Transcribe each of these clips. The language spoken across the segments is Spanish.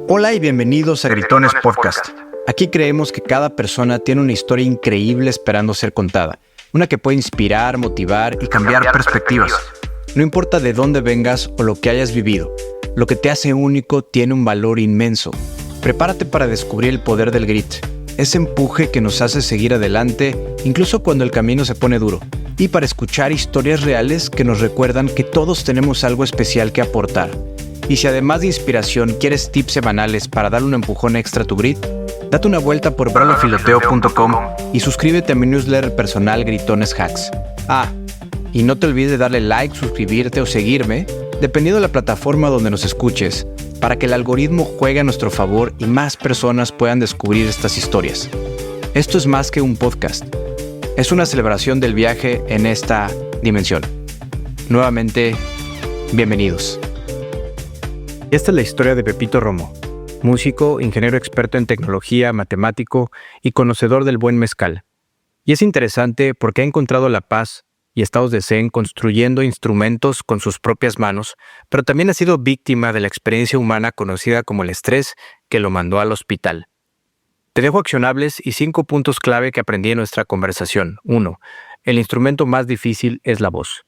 Hola y bienvenidos a Gritones Podcast. Aquí creemos que cada persona tiene una historia increíble esperando ser contada. Una que puede inspirar, motivar y cambiar perspectivas. No importa de dónde vengas o lo que hayas vivido, lo que te hace único tiene un valor inmenso. Prepárate para descubrir el poder del grit, ese empuje que nos hace seguir adelante, incluso cuando el camino se pone duro. Y para escuchar historias reales que nos recuerdan que todos tenemos algo especial que aportar. Y si además de inspiración quieres tips semanales para dar un empujón extra a tu grit, date una vuelta por bralofiloteo.com y suscríbete a mi newsletter personal Gritones Hacks. Y no te olvides de darle like, suscribirte o seguirme, dependiendo de la plataforma donde nos escuches, para que el algoritmo juegue a nuestro favor y más personas puedan descubrir estas historias. Esto es más que un podcast. Es una celebración del viaje en esta dimensión. Nuevamente, bienvenidos. Esta es la historia de Pepito Romo, músico, ingeniero experto en tecnología, matemático y conocedor del buen mezcal. Y es interesante porque ha encontrado la paz y estados de zen construyendo instrumentos con sus propias manos, pero también ha sido víctima de la experiencia humana conocida como el estrés que lo mandó al hospital. Te dejo accionables y 5 puntos clave que aprendí en nuestra conversación. 1. El instrumento más difícil es la voz.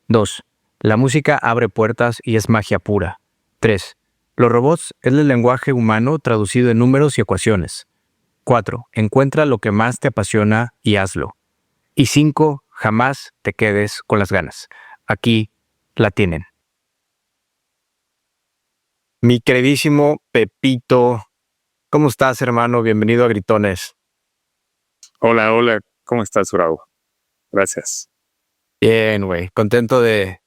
2. La música abre puertas y es magia pura. 3. Los robots es el lenguaje humano traducido en números y ecuaciones. 4. Encuentra lo que más te apasiona y hazlo. Y 5. Jamás te quedes con las ganas. Aquí la tienen. Mi queridísimo Pepito, ¿cómo estás, hermano? Bienvenido a Gritones. Hola, ¿cómo estás, Bravo? Gracias. Bien, güey, contento de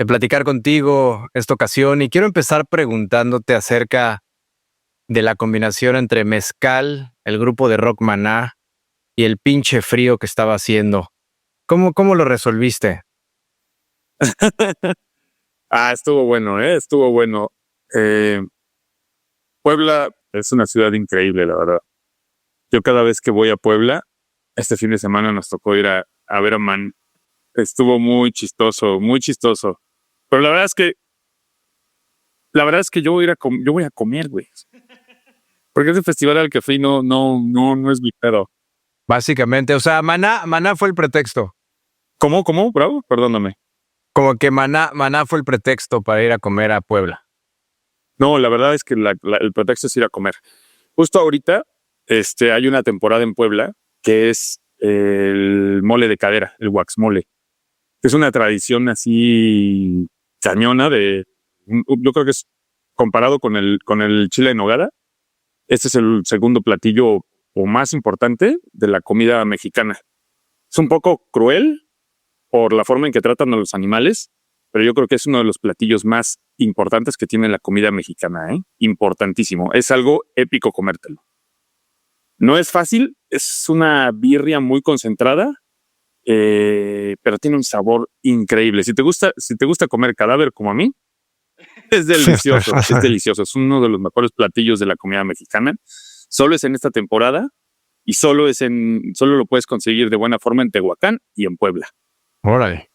platicar contigo esta ocasión y quiero empezar preguntándote acerca de la combinación entre mezcal, el grupo de rock Maná y el pinche frío que estaba haciendo. ¿Cómo lo resolviste? Estuvo bueno, estuvo bueno. Puebla es una ciudad increíble, la verdad. Yo cada vez que voy a Puebla, este fin de semana nos tocó ir a ver a Man. Estuvo muy chistoso, muy chistoso. Pero la verdad es que yo voy a comer, güey. Porque ese festival al que fui no es mi pedo. Básicamente, o sea, Maná fue el pretexto. ¿Cómo, Bravo? Perdóname. Como que Maná fue el pretexto para ir a comer a Puebla. No, la verdad es que el pretexto es ir a comer. Justo ahorita hay una temporada en Puebla que es el mole de cadera, el guaxmole. Es una tradición así cañona yo creo que es comparado con el chile en nogada. Este es el segundo platillo o más importante de la comida mexicana. Es un poco cruel por la forma en que tratan a los animales, pero yo creo que es uno de los platillos más importantes que tiene la comida mexicana, Importantísimo. Es algo épico comértelo. No es fácil, es una birria muy concentrada, pero tiene un sabor increíble. Si te gusta comer cadáver como a mí, es delicioso, es delicioso. Es uno de los mejores platillos de la comida mexicana. Solo es en esta temporada y solo lo puedes conseguir de buena forma en Tehuacán y en Puebla. Órale.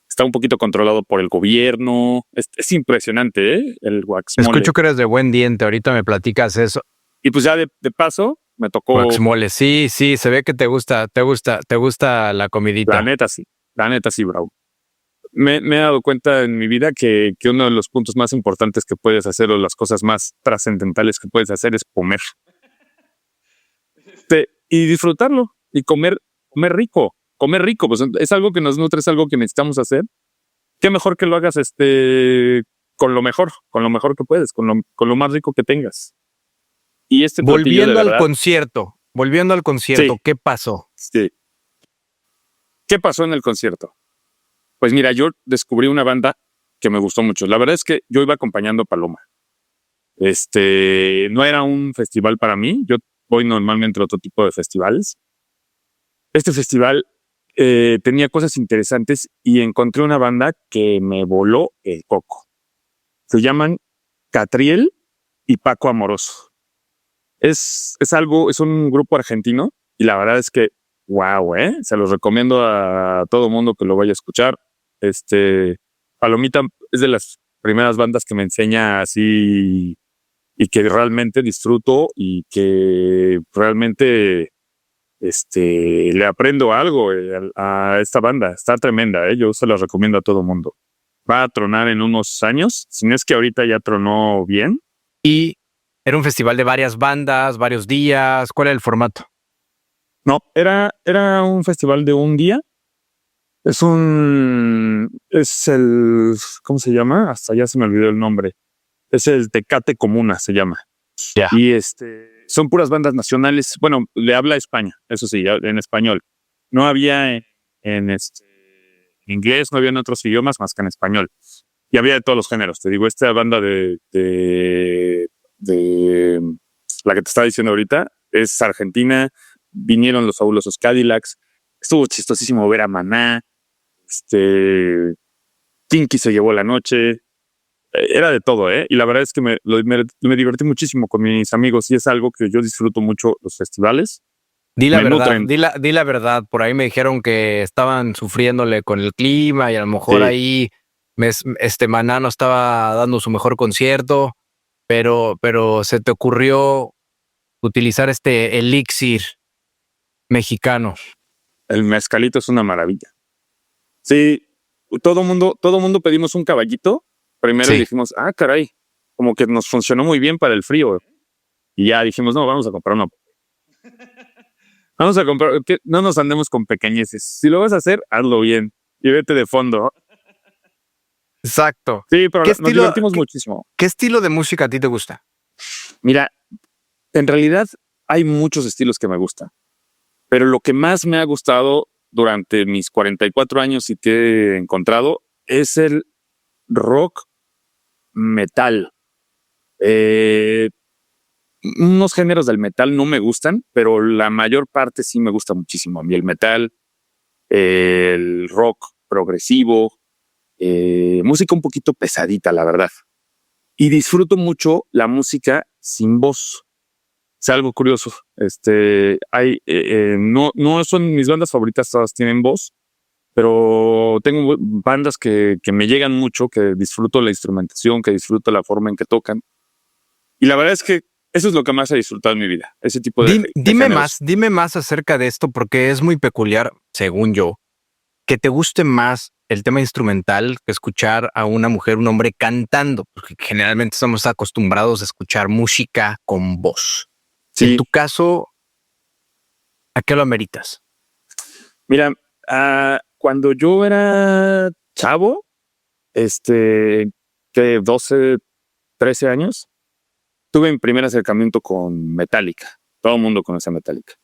Está un poquito controlado por el gobierno. Es impresionante, el guaxmole. Escucho que eres de buen diente, ahorita me platicas eso. Y pues ya de paso me tocó. Guaxmole, sí, se ve que te gusta la comidita. La neta sí, Bravo. Me he dado cuenta en mi vida que uno de los puntos más importantes que puedes hacer o las cosas más trascendentales que puedes hacer es comer. Y disfrutarlo y comer rico. Comer rico, pues es algo que nos nutre, es algo que necesitamos hacer. Qué mejor que lo hagas con lo mejor que puedes, con lo más rico que tengas. Y volviendo al concierto, sí. ¿Qué pasó? Sí. ¿Qué pasó en el concierto? Pues mira, yo descubrí una banda que me gustó mucho. La verdad es que yo iba acompañando a Paloma. No era un festival para mí. Yo voy normalmente a otro tipo de festivales. Este festival tenía cosas interesantes y encontré una banda que me voló el coco. Se llaman Catriel y Paco Amoroso. Es un grupo argentino y la verdad es que wow, se los recomiendo a todo mundo que lo vaya a escuchar. Palomita es de las primeras bandas que me enseña así y que realmente disfruto y que realmente le aprendo algo a esta banda. Está tremenda, yo se la recomiendo a todo mundo. Va a tronar en unos años, si no es que ahorita ya tronó bien. Y era un festival de varias bandas, varios días. ¿Cuál era el formato? No, era un festival de un día. Es el, ¿cómo se llama? Hasta ya se me olvidó el nombre. Es el Tecate Comuna, se llama. Ya. Y son puras bandas nacionales. Bueno, le habla a España, eso sí, en español. No había en inglés, no había en otros idiomas más que en español. Y había de todos los géneros. Te digo, esta banda de la que te estaba diciendo ahorita es argentina. Vinieron los Fabulosos Cadillacs. Estuvo chistosísimo ver a Maná. Kinky se llevó la noche. Era de todo, ¿eh? Y la verdad es que me divertí muchísimo con mis amigos y es algo que yo disfruto mucho, los festivales. Di la verdad, di la verdad. Por ahí me dijeron que estaban sufriéndole con el clima y a lo mejor ahí Maná no estaba dando su mejor concierto, pero se te ocurrió utilizar este elixir mexicano. El mezcalito es una maravilla. Sí, todo mundo pedimos un caballito. Primero dijimos, caray, como que nos funcionó muy bien para el frío. Y ya dijimos, no, vamos a comprar una. Vamos a comprar, no nos andemos con pequeñeces. Si lo vas a hacer, hazlo bien y vete de fondo. Exacto. Sí, pero nos divertimos muchísimo. ¿Qué estilo de música a ti te gusta? Mira, en realidad hay muchos estilos que me gustan, pero lo que más me ha gustado durante mis 44 años y que he encontrado es el rock metal. Unos géneros del metal no me gustan, pero la mayor parte sí me gusta muchísimo. A mí el metal, el rock progresivo, música un poquito pesadita, la verdad. Y disfruto mucho la música sin voz. Es algo curioso. No son mis bandas favoritas, todas tienen voz, pero tengo bandas que me llegan mucho, que disfruto la instrumentación, que disfruto la forma en que tocan. Y la verdad es que eso es lo que más he disfrutado en mi vida, ese tipo de dime más acerca de esto, porque es muy peculiar, según yo, que te guste más el tema instrumental que escuchar a una mujer, un hombre cantando, porque generalmente estamos acostumbrados a escuchar música con voz. Sí. En tu caso, ¿a qué lo ameritas? Mira, cuando yo era chavo, que 12, 13 años, tuve mi primer acercamiento con Metallica. Todo el mundo conoce a Metallica.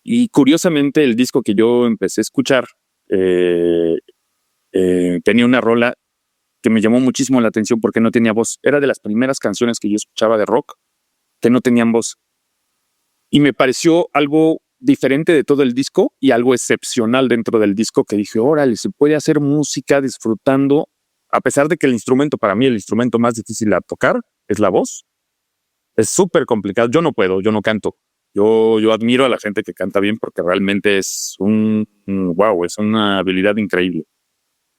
Y curiosamente, el disco que yo empecé a escuchar tenía una rola que me llamó muchísimo la atención porque no tenía voz. Era de las primeras canciones que yo escuchaba de rock que no tenían voz. Y me pareció algo diferente de todo el disco y algo excepcional dentro del disco que dije, órale, se puede hacer música disfrutando, a pesar de que el instrumento, para mí el instrumento más difícil a tocar es la voz. Es súper complicado. Yo no puedo, yo no canto. Yo admiro a la gente que canta bien porque realmente es es una habilidad increíble.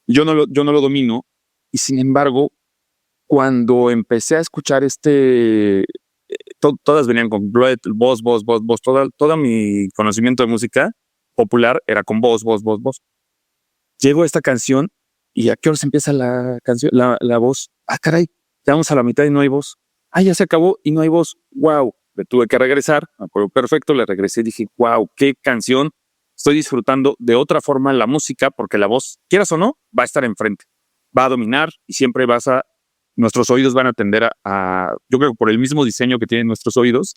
Yo no lo domino y sin embargo, cuando empecé a escuchar todas venían con voz, todo mi conocimiento de música popular era con voz. Llego a esta canción y ¿a qué hora se empieza la canción, la voz? Caray, ya vamos a la mitad y no hay voz. Ya se acabó y no hay voz. Wow, le tuve que regresar, me acuerdo perfecto, le regresé y dije, wow, qué canción. Estoy disfrutando de otra forma la música porque la voz, quieras o no, va a estar enfrente, va a dominar y siempre nuestros oídos van a tender yo creo que por el mismo diseño que tienen nuestros oídos,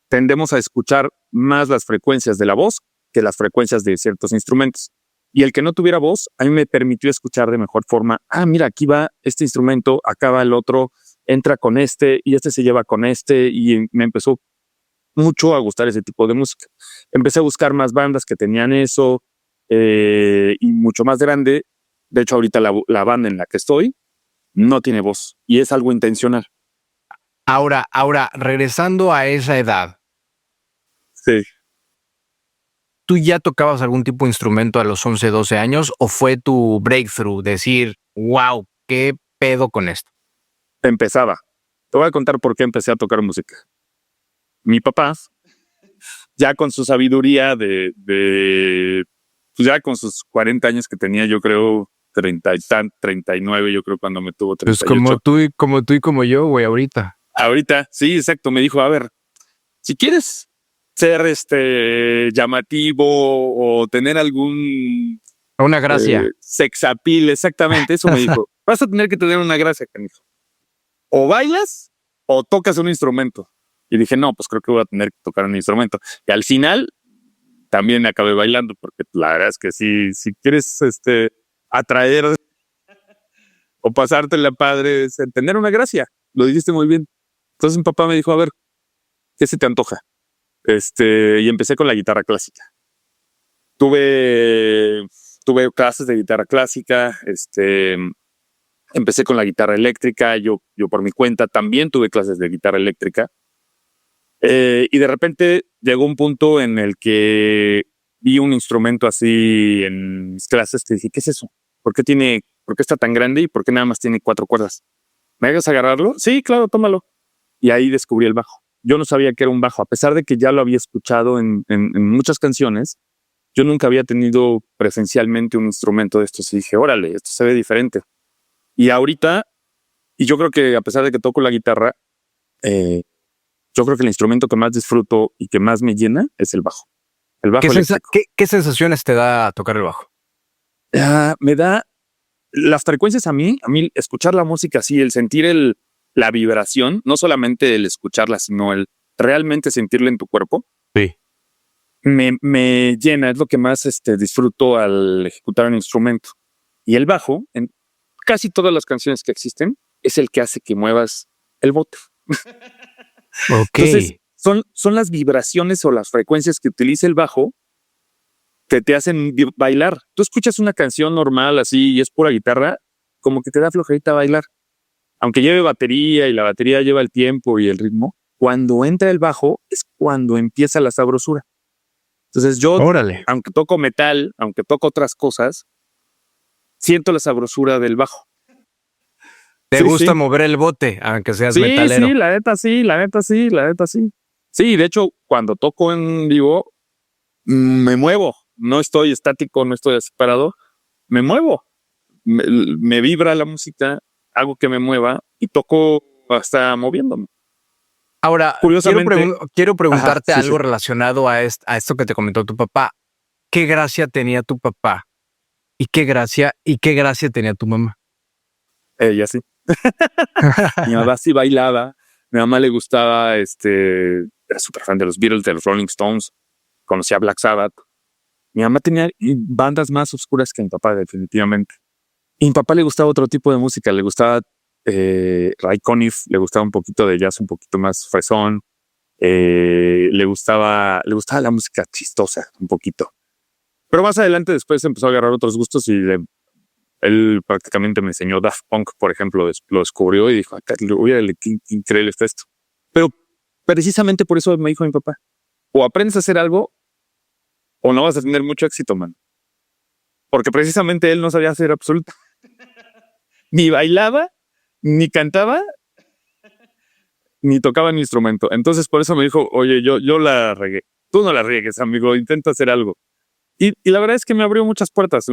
tendemos a escuchar más las frecuencias de la voz que las frecuencias de ciertos instrumentos. Y el que no tuviera voz, a mí me permitió escuchar de mejor forma. Mira, aquí va este instrumento, acá va el otro, entra con este y este se lleva con este y me empezó mucho a gustar ese tipo de música. Empecé a buscar más bandas que tenían eso y mucho más grande. De hecho, ahorita la banda en la que estoy no tiene voz y es algo intencional. Ahora, regresando a esa edad. Sí. ¿Tú ya tocabas algún tipo de instrumento a los 11, 12 años o fue tu breakthrough? Decir, wow, qué pedo con esto. Empezaba. Te voy a contar por qué empecé a tocar música. Mi papá, ya con su sabiduría pues ya con sus 40 años que tenía, yo creo, 39, yo creo, cuando me tuvo Pues 38. como tú y como yo, güey, ahorita. Ahorita, sí, exacto. Me dijo, a ver, si quieres ser llamativo o tener algún Una gracia. sex appeal, exactamente, eso me dijo. Vas a tener que tener una gracia, canijo. O bailas o tocas un instrumento. Y dije, no, pues creo que voy a tener que tocar un instrumento. Y al final también acabé bailando, porque la verdad es que si quieres atraer o pasártela padre, es tener una gracia. Lo dijiste muy bien. Entonces mi papá me dijo, a ver, ¿qué se te antoja? Y empecé con la guitarra clásica. Tuve clases de guitarra clásica, empecé con la guitarra eléctrica, yo por mi cuenta también tuve clases de guitarra eléctrica. Y de repente llegó un punto en el que vi un instrumento así en mis clases que dije, ¿qué es eso? ¿Por qué está tan grande y por qué nada más tiene 4 cuerdas? ¿Me dejas agarrarlo? Sí, claro, tómalo. Y ahí descubrí el bajo. Yo no sabía que era un bajo, a pesar de que ya lo había escuchado en muchas canciones. Yo nunca había tenido presencialmente un instrumento de estos y dije, órale, esto se ve diferente. Y ahorita, y yo creo que a pesar de que toco la guitarra, yo creo que el instrumento que más disfruto y que más me llena es el bajo. El bajo eléctrico. ¿Qué sensaciones te da tocar el bajo? Me da las frecuencias a mí escuchar la música así, el sentir la vibración, no solamente el escucharla, sino el realmente sentirla en tu cuerpo. Sí. Me llena, es lo que más disfruto al ejecutar un instrumento. Y el bajo, en casi todas las canciones que existen, es el que hace que muevas el bote. Ok. Entonces, son las vibraciones o las frecuencias que utiliza el bajo que te hacen bailar. Tú escuchas una canción normal así y es pura guitarra, como que te da flojerita bailar. Aunque lleve batería y la batería lleva el tiempo y el ritmo, cuando entra el bajo es cuando empieza la sabrosura. Entonces yo, Órale. aunque toco metal, aunque toco otras cosas, siento la sabrosura del bajo. ¿Te gusta mover el bote, aunque seas metalero? Sí, la neta sí. Sí, de hecho, cuando toco en vivo, me muevo. No estoy estático, no estoy separado. Me muevo. Me vibra la música, hago que me mueva y toco hasta moviéndome. Ahora, curiosamente, quiero preguntarte algo sí. relacionado a esto que te comentó tu papá. ¿Qué gracia tenía tu papá? ¿Y qué gracia tenía tu mamá? Ella sí. Mi mamá sí bailaba. Mi mamá le gustaba, era súper fan de los Beatles, de los Rolling Stones. Conocía Black Sabbath. Mi mamá tenía bandas más oscuras que mi papá, definitivamente. Y mi papá le gustaba otro tipo de música. Le gustaba Ray Conniff, le gustaba un poquito de jazz, un poquito más fresón. Le gustaba la música chistosa, un poquito. Pero más adelante después empezó a agarrar otros gustos y él prácticamente me enseñó Daft Punk, por ejemplo, lo descubrió y dijo, oye, qué increíble está esto. Pero precisamente por eso me dijo mi papá, o aprendes a hacer algo o no vas a tener mucho éxito, man. Porque precisamente él no sabía hacer absolutamente ni bailaba, ni cantaba, ni tocaba un instrumento. Entonces por eso me dijo, oye, yo la regué. Tú no la riegues, amigo, intenta hacer algo. Y la verdad es que me abrió muchas puertas.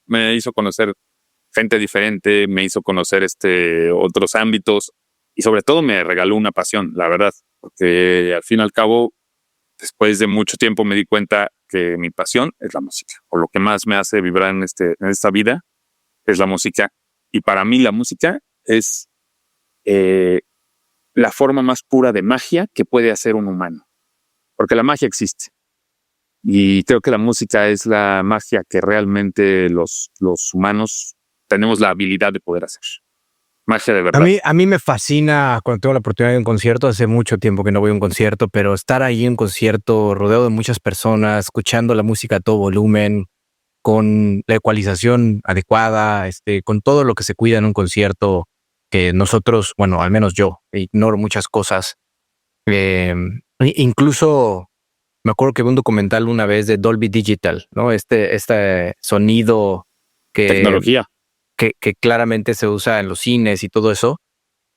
Me hizo conocer gente diferente, me hizo conocer otros ámbitos y sobre todo me regaló una pasión, la verdad. Porque al fin y al cabo, después de mucho tiempo me di cuenta que mi pasión es la música. O lo que más me hace vibrar en esta vida es la música. Y para mí la música es la forma más pura de magia que puede hacer un humano. Porque la magia existe. Y creo que la música es la magia que realmente los humanos tenemos la habilidad de poder hacer. Magia de verdad. A mí me fascina cuando tengo la oportunidad de ir a un concierto. Hace mucho tiempo que no voy a un concierto, pero estar ahí en un concierto rodeado de muchas personas, escuchando la música a todo volumen, con la ecualización adecuada, con todo lo que se cuida en un concierto, que nosotros, bueno, al menos yo, ignoro muchas cosas. Incluso me acuerdo que vi un documental una vez de Dolby Digital, ¿no? Este sonido Tecnología. que claramente se usa en los cines y todo eso.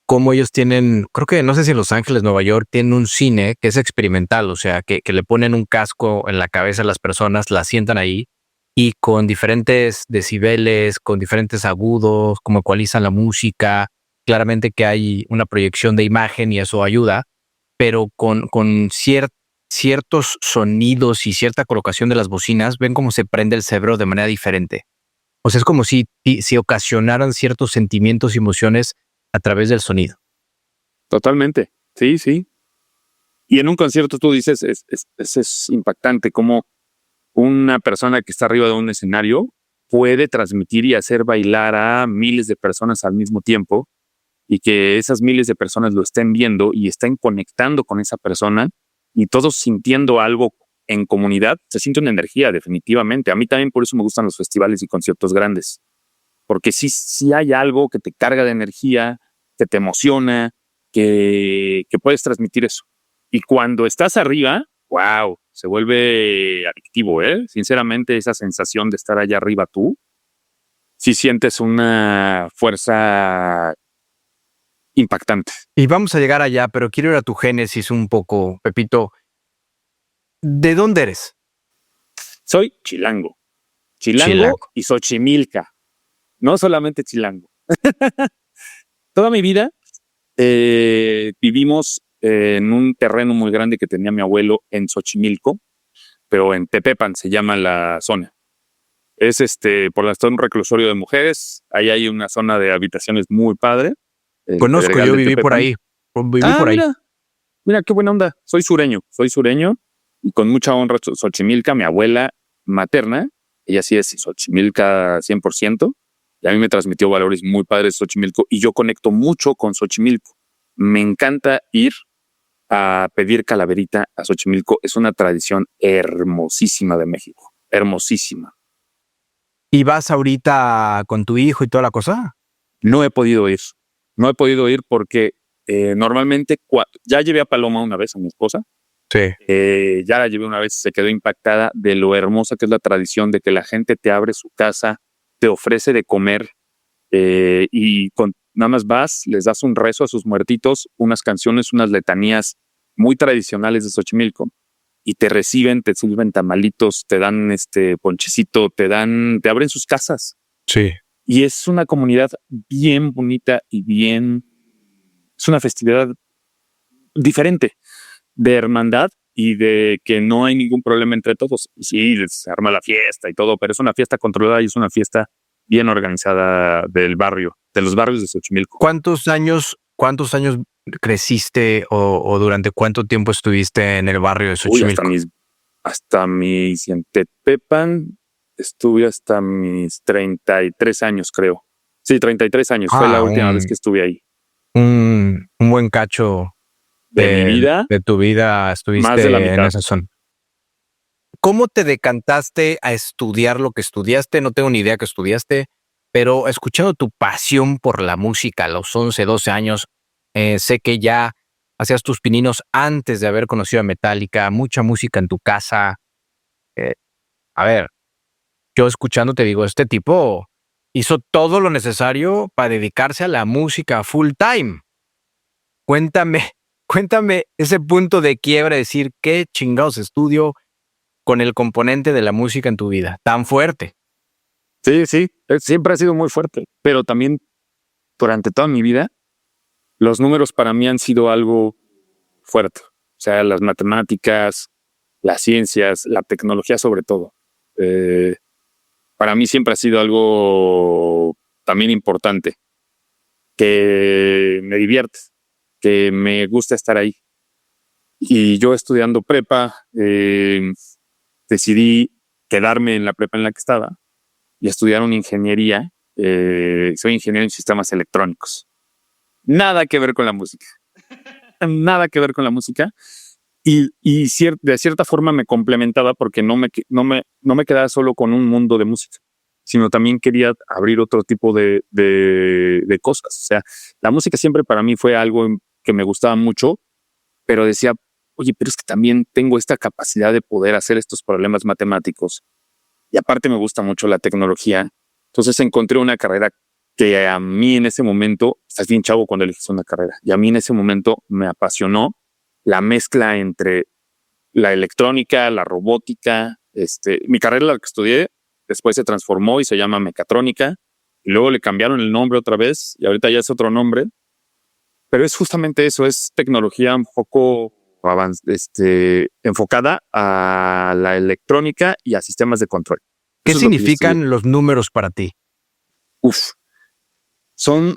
cómo ellos tienen, creo que no sé si en Los Ángeles, Nueva York, tienen un cine que es experimental, o sea, que le ponen un casco en la cabeza a las personas, las sientan ahí y con diferentes decibeles, con diferentes agudos, como ecualizan la música. Claramente que hay una proyección de imagen y eso ayuda, pero con ciertos sonidos y cierta colocación de las bocinas, ven cómo se prende el cerebro de manera diferente. O sea, es como si ocasionaran ciertos sentimientos y emociones a través del sonido. Totalmente. Sí, sí. Y en un concierto tú dices, es impactante cómo una persona que está arriba de un escenario puede transmitir y hacer bailar a miles de personas al mismo tiempo y que esas miles de personas lo estén viendo y estén conectando con esa persona y todos sintiendo algo en comunidad. Se siente una energía, definitivamente. A mí también por eso me gustan los festivales y conciertos grandes, porque sí hay algo que te carga de energía, que te emociona, que puedes transmitir eso. Y cuando estás arriba, wow, se vuelve adictivo, ¿eh? Sinceramente, esa sensación de estar allá arriba tú, sí sientes una fuerza impactante. Y vamos a llegar allá, pero quiero ir a tu génesis un poco, Pepito. ¿De dónde eres? Soy chilango. Chilango. Y Xochimilca. No solamente chilango. Toda mi vida vivimos en un terreno muy grande que tenía mi abuelo en Xochimilco, pero en Tepepan se llama la zona. Es por la zona un reclusorio de mujeres. Ahí hay una zona de habitaciones muy padre. Conozco, yo viví por ahí. Viví por ahí. Mira, qué buena onda. Soy sureño y con mucha honra Xochimilca, mi abuela materna, ella sí es Xochimilca 100%, y a mí me transmitió valores muy padres de Xochimilco y yo conecto mucho con Xochimilco. Me encanta ir a pedir calaverita a Xochimilco. Es una tradición hermosísima de México, hermosísima. ¿Y vas ahorita con tu hijo y toda la cosa? No he podido ir porque normalmente ya llevé a Paloma una vez, a mi esposa. Sí. Ya la llevé una vez, se quedó impactada de lo hermosa que es la tradición de que la gente te abre su casa, te ofrece de comer y nada más vas, les das un rezo a sus muertitos, unas canciones, unas letanías muy tradicionales de Xochimilco y te reciben, te sirven tamalitos, te dan ponchecito, te abren sus casas. Sí. Y es una comunidad bien bonita y es una festividad diferente de hermandad y de que no hay ningún problema entre todos. Sí, se arma la fiesta y todo, pero es una fiesta controlada y es una fiesta bien organizada de los barrios de Xochimilco. ¿Cuántos años creciste o durante cuánto tiempo estuviste en el barrio de Xochimilco? En Tepepan estuve hasta mis 33 años, creo. Sí, 33 años. Fue la última vez que estuve ahí. Un buen cacho de mi vida. De tu vida estuviste más de la mitad en esa zona. ¿Cómo te decantaste a estudiar lo que estudiaste? No tengo ni idea que estudiaste, pero escuchando tu pasión por la música a los 11, 12 años, sé que ya hacías tus pininos antes de haber conocido a Metallica, mucha música en tu casa. A ver, yo escuchando te digo, este tipo hizo todo lo necesario para dedicarse a la música full time. Cuéntame ese punto de quiebra, decir qué chingados estudio con el componente de la música en tu vida, tan fuerte. Sí, siempre ha sido muy fuerte, pero también durante toda mi vida, los números para mí han sido algo fuerte. O sea, las matemáticas, las ciencias, la tecnología sobre todo. Para mí siempre ha sido algo también importante, que me divierte, que me gusta estar ahí. Y yo estudiando prepa, decidí quedarme en la prepa en la que estaba y estudiar una ingeniería. Soy ingeniero en sistemas electrónicos. Nada que ver con la música. Nada que ver con la música. Y de cierta forma me complementaba porque no me quedaba solo con un mundo de música, sino también quería abrir otro tipo de cosas. O sea, la música siempre para mí fue algo que me gustaba mucho, pero decía, oye, pero es que también tengo esta capacidad de poder hacer estos problemas matemáticos. Y aparte me gusta mucho la tecnología. Entonces encontré una carrera que a mí en ese momento, estás bien chavo cuando eliges una carrera, y a mí en ese momento me apasionó la mezcla entre la electrónica, la robótica. Mi carrera, la que estudié, después se transformó y se llama mecatrónica, y luego le cambiaron el nombre otra vez, y ahorita ya es otro nombre. Pero es justamente eso, es tecnología un poco enfocada a la electrónica y a sistemas de control. ¿Qué Eso es lo que yo estudié. significan los números para ti? Son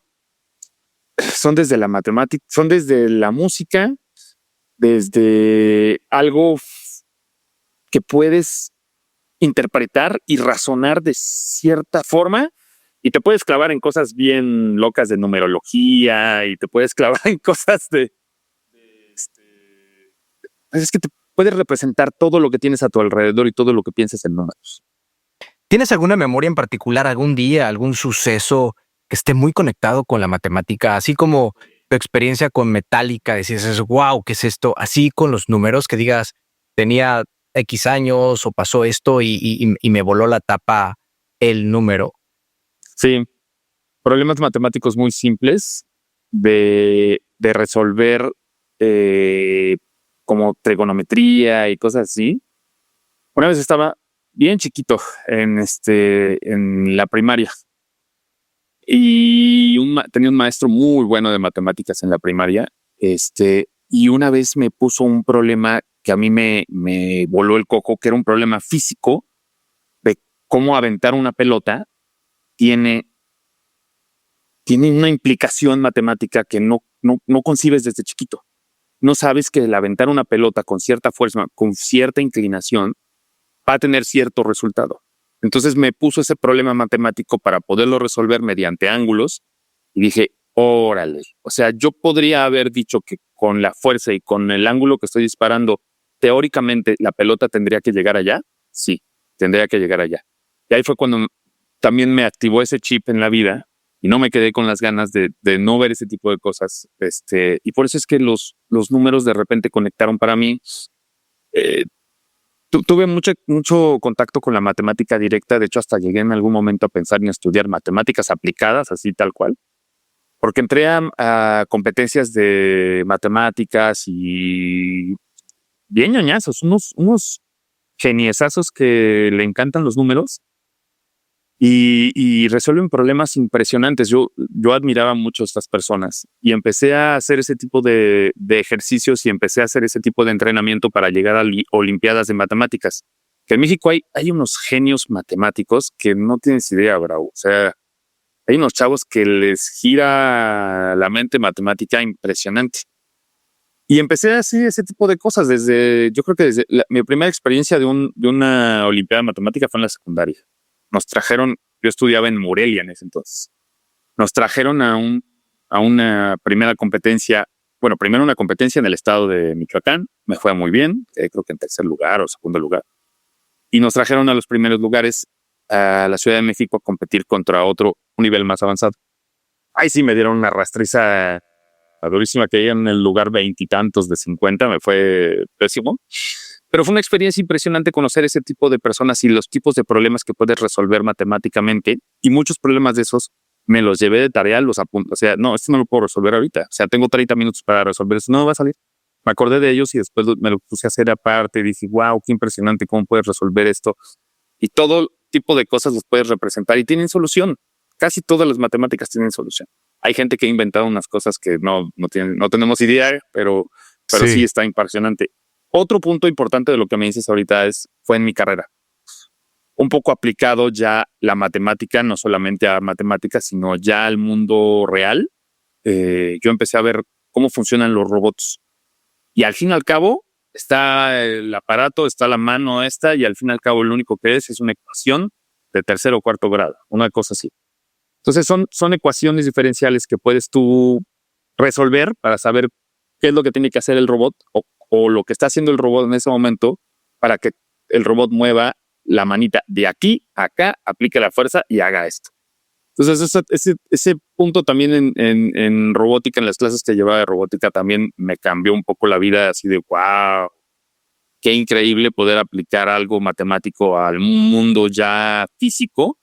desde la matemática, son desde la música, desde algo que puedes interpretar y razonar de cierta forma, y te puedes clavar en cosas bien locas de numerología, y te puedes clavar en cosas es que te puedes representar todo lo que tienes a tu alrededor y todo lo que piensas en números. ¿Tienes alguna memoria en particular, algún día, algún suceso que esté muy conectado con la matemática? Así como tu experiencia con Metallica, decías, wow, ¿qué es esto? Así con los números, que digas, tenía X años o pasó esto y me voló la tapa el número. Sí, problemas matemáticos muy simples de resolver, como trigonometría y cosas así. Una vez estaba bien chiquito en la primaria, y tenía un maestro muy bueno de matemáticas en la primaria, y una vez me puso un problema que a mí me voló el coco, que era un problema físico de cómo aventar una pelota tiene una implicación matemática que no concibes desde chiquito. No sabes que el aventar una pelota con cierta fuerza, con cierta inclinación, va a tener cierto resultado. Entonces me puso ese problema matemático para poderlo resolver mediante ángulos, y dije, órale. O sea, yo podría haber dicho que con la fuerza y con el ángulo que estoy disparando, teóricamente la pelota tendría que llegar allá. Sí, tendría que llegar allá. Y ahí fue cuando también me activó ese chip en la vida, y no me quedé con las ganas de no ver ese tipo de cosas. Y por eso es que los números de repente conectaron para mí. Tuve mucho contacto con la matemática directa. De hecho, hasta llegué en algún momento a pensar en estudiar matemáticas aplicadas, así tal cual, porque entré a competencias de matemáticas y bien ñoñazos, unos geniesazos que le encantan los números y resuelven problemas impresionantes. Yo admiraba mucho a estas personas y empecé a hacer ese tipo de ejercicios, y empecé a hacer ese tipo de entrenamiento para llegar a olimpiadas de matemáticas. Que en México hay unos genios matemáticos que no tienes idea, bravo. O sea, hay unos chavos que les gira la mente matemática impresionante. Y empecé a hacer ese tipo de cosas yo creo que desde mi primera experiencia de una olimpiada de matemática fue en la secundaria. Nos trajeron, yo estudiaba en Morelia en ese entonces, nos trajeron a una primera competencia, bueno, primero una competencia en el estado de Michoacán, me fue muy bien, creo que en tercer lugar o segundo lugar, y nos trajeron a los primeros lugares a la Ciudad de México a competir contra un nivel más avanzado. Ahí sí me dieron una rastriza durísima, que en el lugar 20 y tantos de 50, me fue pésimo. Pero fue una experiencia impresionante conocer ese tipo de personas y los tipos de problemas que puedes resolver matemáticamente. Y muchos problemas de esos me los llevé de tarea, los apunto. O sea, no, esto no lo puedo resolver ahorita. O sea, tengo 30 minutos para resolver eso. No va a salir. Me acordé de ellos y después me lo puse a hacer aparte y dije, wow, qué impresionante cómo puedes resolver esto. Y todo tipo de cosas los puedes representar y tienen solución. Casi todas las matemáticas tienen solución. Hay gente que ha inventado unas cosas que no tenemos idea, pero sí está impresionante. Otro punto importante de lo que me dices ahorita fue en mi carrera. Un poco aplicado ya la matemática, no solamente a matemáticas, sino ya al mundo real. Yo empecé a ver cómo funcionan los robots. Y al fin y al cabo, está el aparato, está la mano esta, y al fin y al cabo lo único que es una ecuación de tercer o cuarto grado, una cosa así. Entonces son ecuaciones diferenciales que puedes tú resolver para saber qué es lo que tiene que hacer el robot o lo que está haciendo el robot en ese momento, para que el robot mueva la manita de aquí a acá, aplique la fuerza y haga esto. Entonces ese punto también en robótica, en las clases que llevaba de robótica, también me cambió un poco la vida, así de wow, qué increíble poder aplicar algo matemático al mundo ya físico,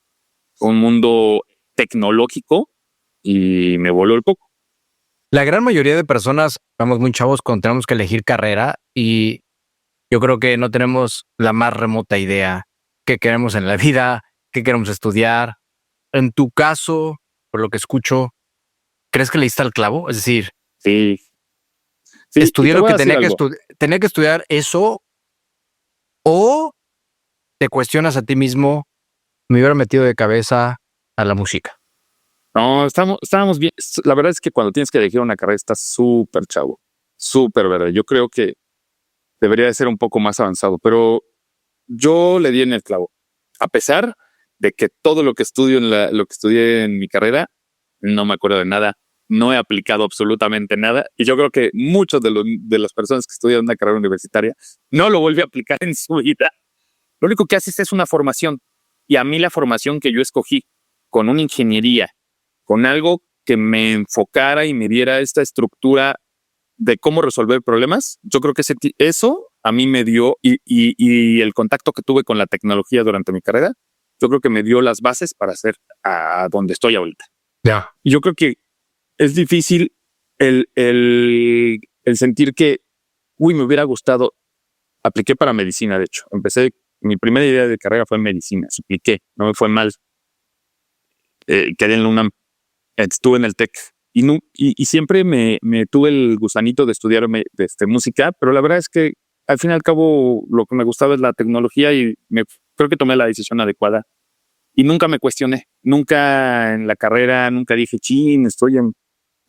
un mundo tecnológico y me voló el coco. La gran mayoría de personas, estamos muy chavos cuando tenemos que elegir carrera y yo creo que no tenemos la más remota idea qué queremos en la vida, qué queremos estudiar. En tu caso, por lo que escucho, ¿crees que le diste al clavo? Es decir, Sí, sí, y estudié te lo voy a que decir algo. tenía que estudiar eso o te cuestionas a ti mismo, me hubiera metido de cabeza a la música. No, estábamos bien. La verdad es que cuando tienes que elegir una carrera estás súper chavo, súper verde. Yo creo que debería de ser un poco más avanzado, pero yo le di en el clavo. A pesar de que todo lo que lo que estudié en mi carrera, no me acuerdo de nada, no he aplicado absolutamente nada. Y yo creo que muchos de las personas que estudian una carrera universitaria no lo vuelve a aplicar en su vida. Lo único que haces es una formación. Y a mí la formación que yo escogí con una ingeniería, con algo que me enfocara y me diera esta estructura de cómo resolver problemas, yo creo que eso a mí me dio y el contacto que tuve con la tecnología durante mi carrera, yo creo que me dio las bases para hacer a donde estoy ahorita. Ya. Y yo creo que es difícil el sentir que, me hubiera gustado. Apliqué para medicina, de hecho. Mi primera idea de carrera fue medicina. Apliqué, no me fue mal. Quedé en la UNAM. Estuve en el TEC y siempre me tuve el gusanito de estudiar música, pero la verdad es que al fin y al cabo lo que me gustaba es la tecnología y creo que tomé la decisión adecuada y nunca me cuestioné, nunca en la carrera, nunca dije, chin, estoy en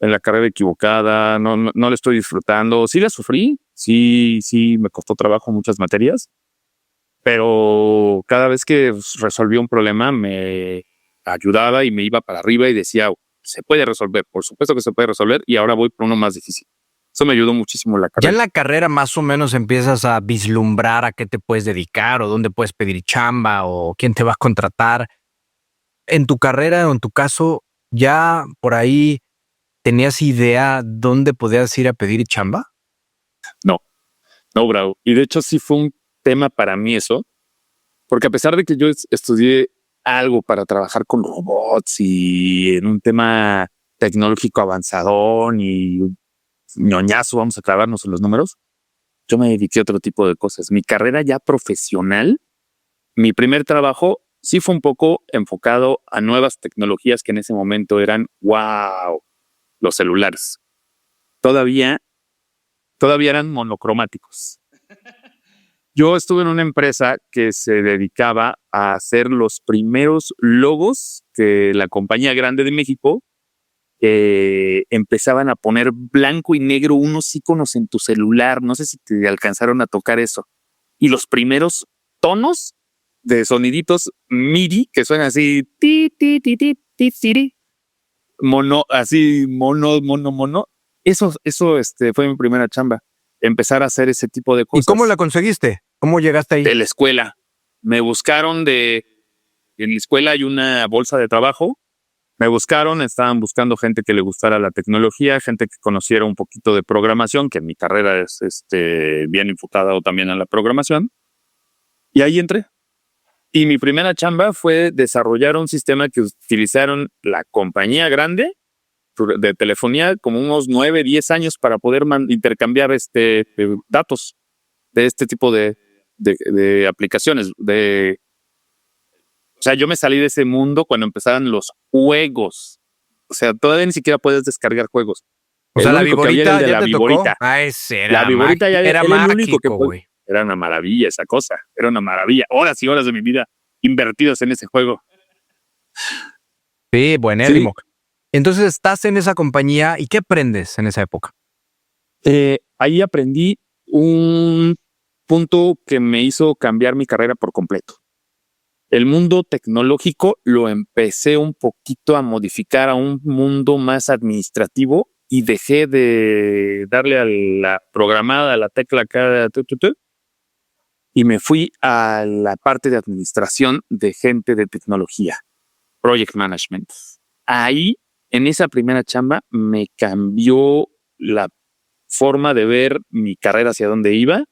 la carrera equivocada, no la estoy disfrutando. Sí la sufrí, sí me costó trabajo muchas materias, pero cada vez que resolví un problema me ayudaba y me iba para arriba y decía, se puede resolver, por supuesto que se puede resolver y ahora voy por uno más difícil. Eso me ayudó muchísimo en la Ya carrera. en la carrera más o menos empiezas a vislumbrar a qué te puedes dedicar o dónde puedes pedir chamba o quién te va a contratar. En tu carrera o en tu caso, ¿ya por ahí tenías idea dónde podías ir a pedir chamba? No, bravo. Y de hecho sí fue un tema para mí eso, porque a pesar de que yo estudié algo para trabajar con robots y en un tema tecnológico avanzadón y ñoñazo, vamos a clavarnos en los números, yo me dediqué a otro tipo de cosas. Mi carrera ya profesional, mi primer trabajo sí fue un poco enfocado a nuevas tecnologías que en ese momento eran, wow, los celulares. Todavía eran monocromáticos. Yo estuve en una empresa que se dedicaba a hacer los primeros logos que la compañía grande de México empezaban a poner blanco y negro unos iconos en tu celular. No sé si te alcanzaron a tocar eso. Y los primeros tonos de soniditos MIDI que suenan así, ti, ti, ti, ti, ti, ti, ti, así, mono. Eso fue mi primera chamba. Empezar a hacer ese tipo de cosas. ¿Y cómo la conseguiste? ¿Cómo llegaste ahí? De la escuela. Me buscaron en la escuela hay una bolsa de trabajo. Me buscaron, estaban buscando gente que le gustara la tecnología, gente que conociera un poquito de programación, que en mi carrera es bien enfocada también a la programación. Y ahí entré. Y mi primera chamba fue desarrollar un sistema que utilizaron la compañía grande de telefonía como unos 9, 10 años para poder intercambiar datos de este tipo de aplicaciones. O sea, yo me salí de ese mundo cuando empezaban los juegos. O sea, todavía ni siquiera puedes descargar juegos. O sea, El la único que había era viborita el de ya la te tocó. viborita. Ah, ese era La viborita ya era era el único que mágico, güey. Era una maravilla esa cosa. Era una maravilla. Horas y horas de mi vida invertidas en ese juego. Sí, buenérrimo. Sí. Entonces estás en esa compañía y ¿qué aprendes en esa época? Ahí aprendí un punto que me hizo cambiar mi carrera por completo. El mundo tecnológico lo empecé un poquito a modificar a un mundo más administrativo y dejé de darle a la programada, a la tecla acá, y me fui a la parte de administración de gente de tecnología, project management. Ahí, en esa primera chamba, me cambió la forma de ver mi carrera hacia dónde iba,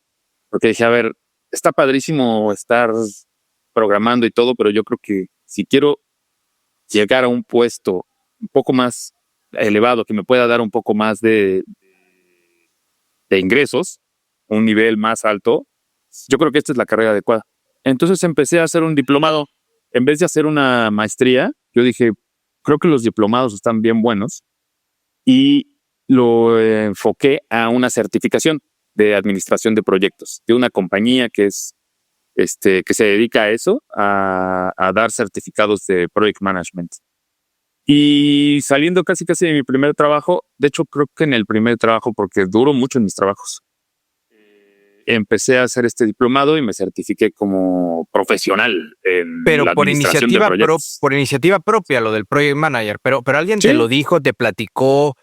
porque dije, a ver, está padrísimo estar programando y todo, pero yo creo que si quiero llegar a un puesto un poco más elevado, que me pueda dar un poco más de ingresos, un nivel más alto, yo creo que esta es la carrera adecuada. Entonces empecé a hacer un diplomado. En vez de hacer una maestría, yo dije, creo que los diplomados están bien buenos y lo enfoqué a una certificación de administración de proyectos de una compañía que es que se dedica a eso, a dar certificados de project management. Y saliendo casi de mi primer trabajo, de hecho creo que en el primer trabajo, porque duró mucho en mis trabajos, empecé a hacer este diplomado y me certifiqué como profesional en Pero la por administración de iniciativa, proyectos. por iniciativa propia, lo del Project Manager. Pero alguien te Sí, lo dijo, te platicó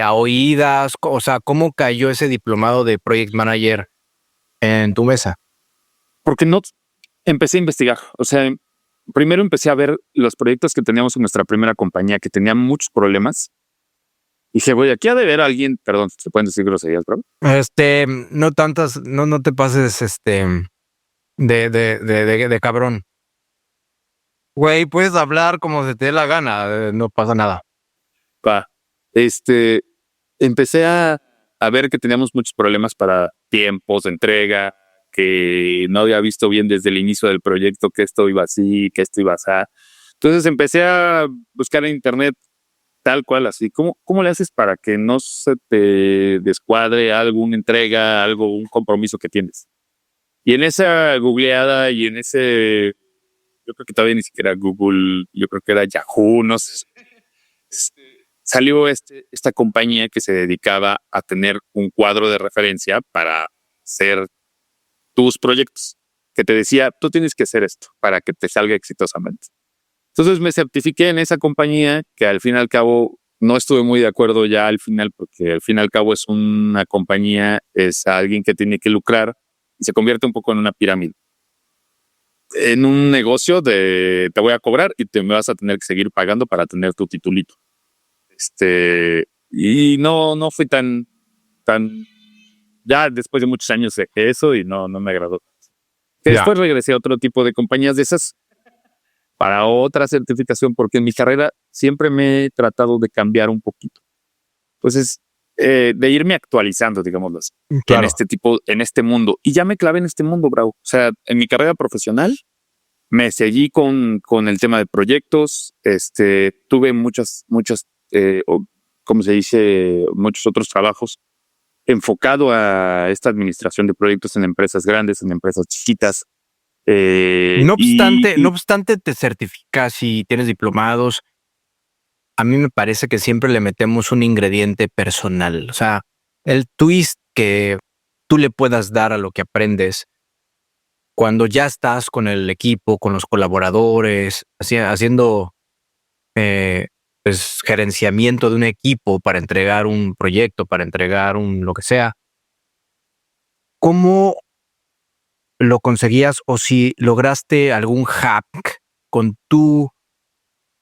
a oídas. O sea, ¿cómo cayó ese diplomado de Project Manager en tu mesa? porque no empecé a investigar. O sea, primero empecé a ver los proyectos que teníamos en nuestra primera compañía, que tenían muchos problemas. Y dije, güey, aquí ha de haber alguien, perdón, ¿se pueden decir groserías, bro? No tantas, no te pases de cabrón. Güey, puedes hablar como se te dé la gana, no pasa nada. Pa. Empecé a ver que teníamos muchos problemas para tiempos de entrega, que no había visto bien desde el inicio del proyecto que esto iba así, que esto iba así. Entonces empecé a buscar en internet tal cual, así. ¿Cómo le haces para que no se te descuadre alguna entrega, algo, un compromiso que tienes? Y en esa googleada y en ese, yo creo que todavía ni siquiera Google, yo creo que era Yahoo, no sé. Salió esta compañía que se dedicaba a tener un cuadro de referencia para hacer tus proyectos, que te decía, tú tienes que hacer esto para que te salga exitosamente. Entonces me certifiqué en esa compañía, que al fin y al cabo no estuve muy de acuerdo ya al final, porque al fin y al cabo es una compañía, es alguien que tiene que lucrar y se convierte un poco en una pirámide. En un negocio de te voy a cobrar y te me vas a tener que seguir pagando para tener tu titulito. Y no fui tan, ya después de muchos años dejé eso y no me agradó. Después regresé a otro tipo de compañías de esas para otra certificación, porque en mi carrera siempre me he tratado de cambiar un poquito. Entonces, de irme actualizando, digámoslo así, Claro. en este mundo. Y ya me clavé en este mundo, bravo. O sea, en mi carrera profesional me seguí con el tema de proyectos. Tuve muchos, ¿cómo se dice? Muchos otros trabajos enfocado a esta administración de proyectos en empresas grandes, en empresas chiquitas. No obstante, te certificas y tienes diplomados. A mí me parece que siempre le metemos un ingrediente personal. O sea, el twist que tú le puedas dar a lo que aprendes cuando ya estás con el equipo, con los colaboradores, haciendo pues, gerenciamiento de un equipo para entregar un proyecto, para entregar un lo que sea. ¿Cómo lo conseguías o si lograste algún hack con tu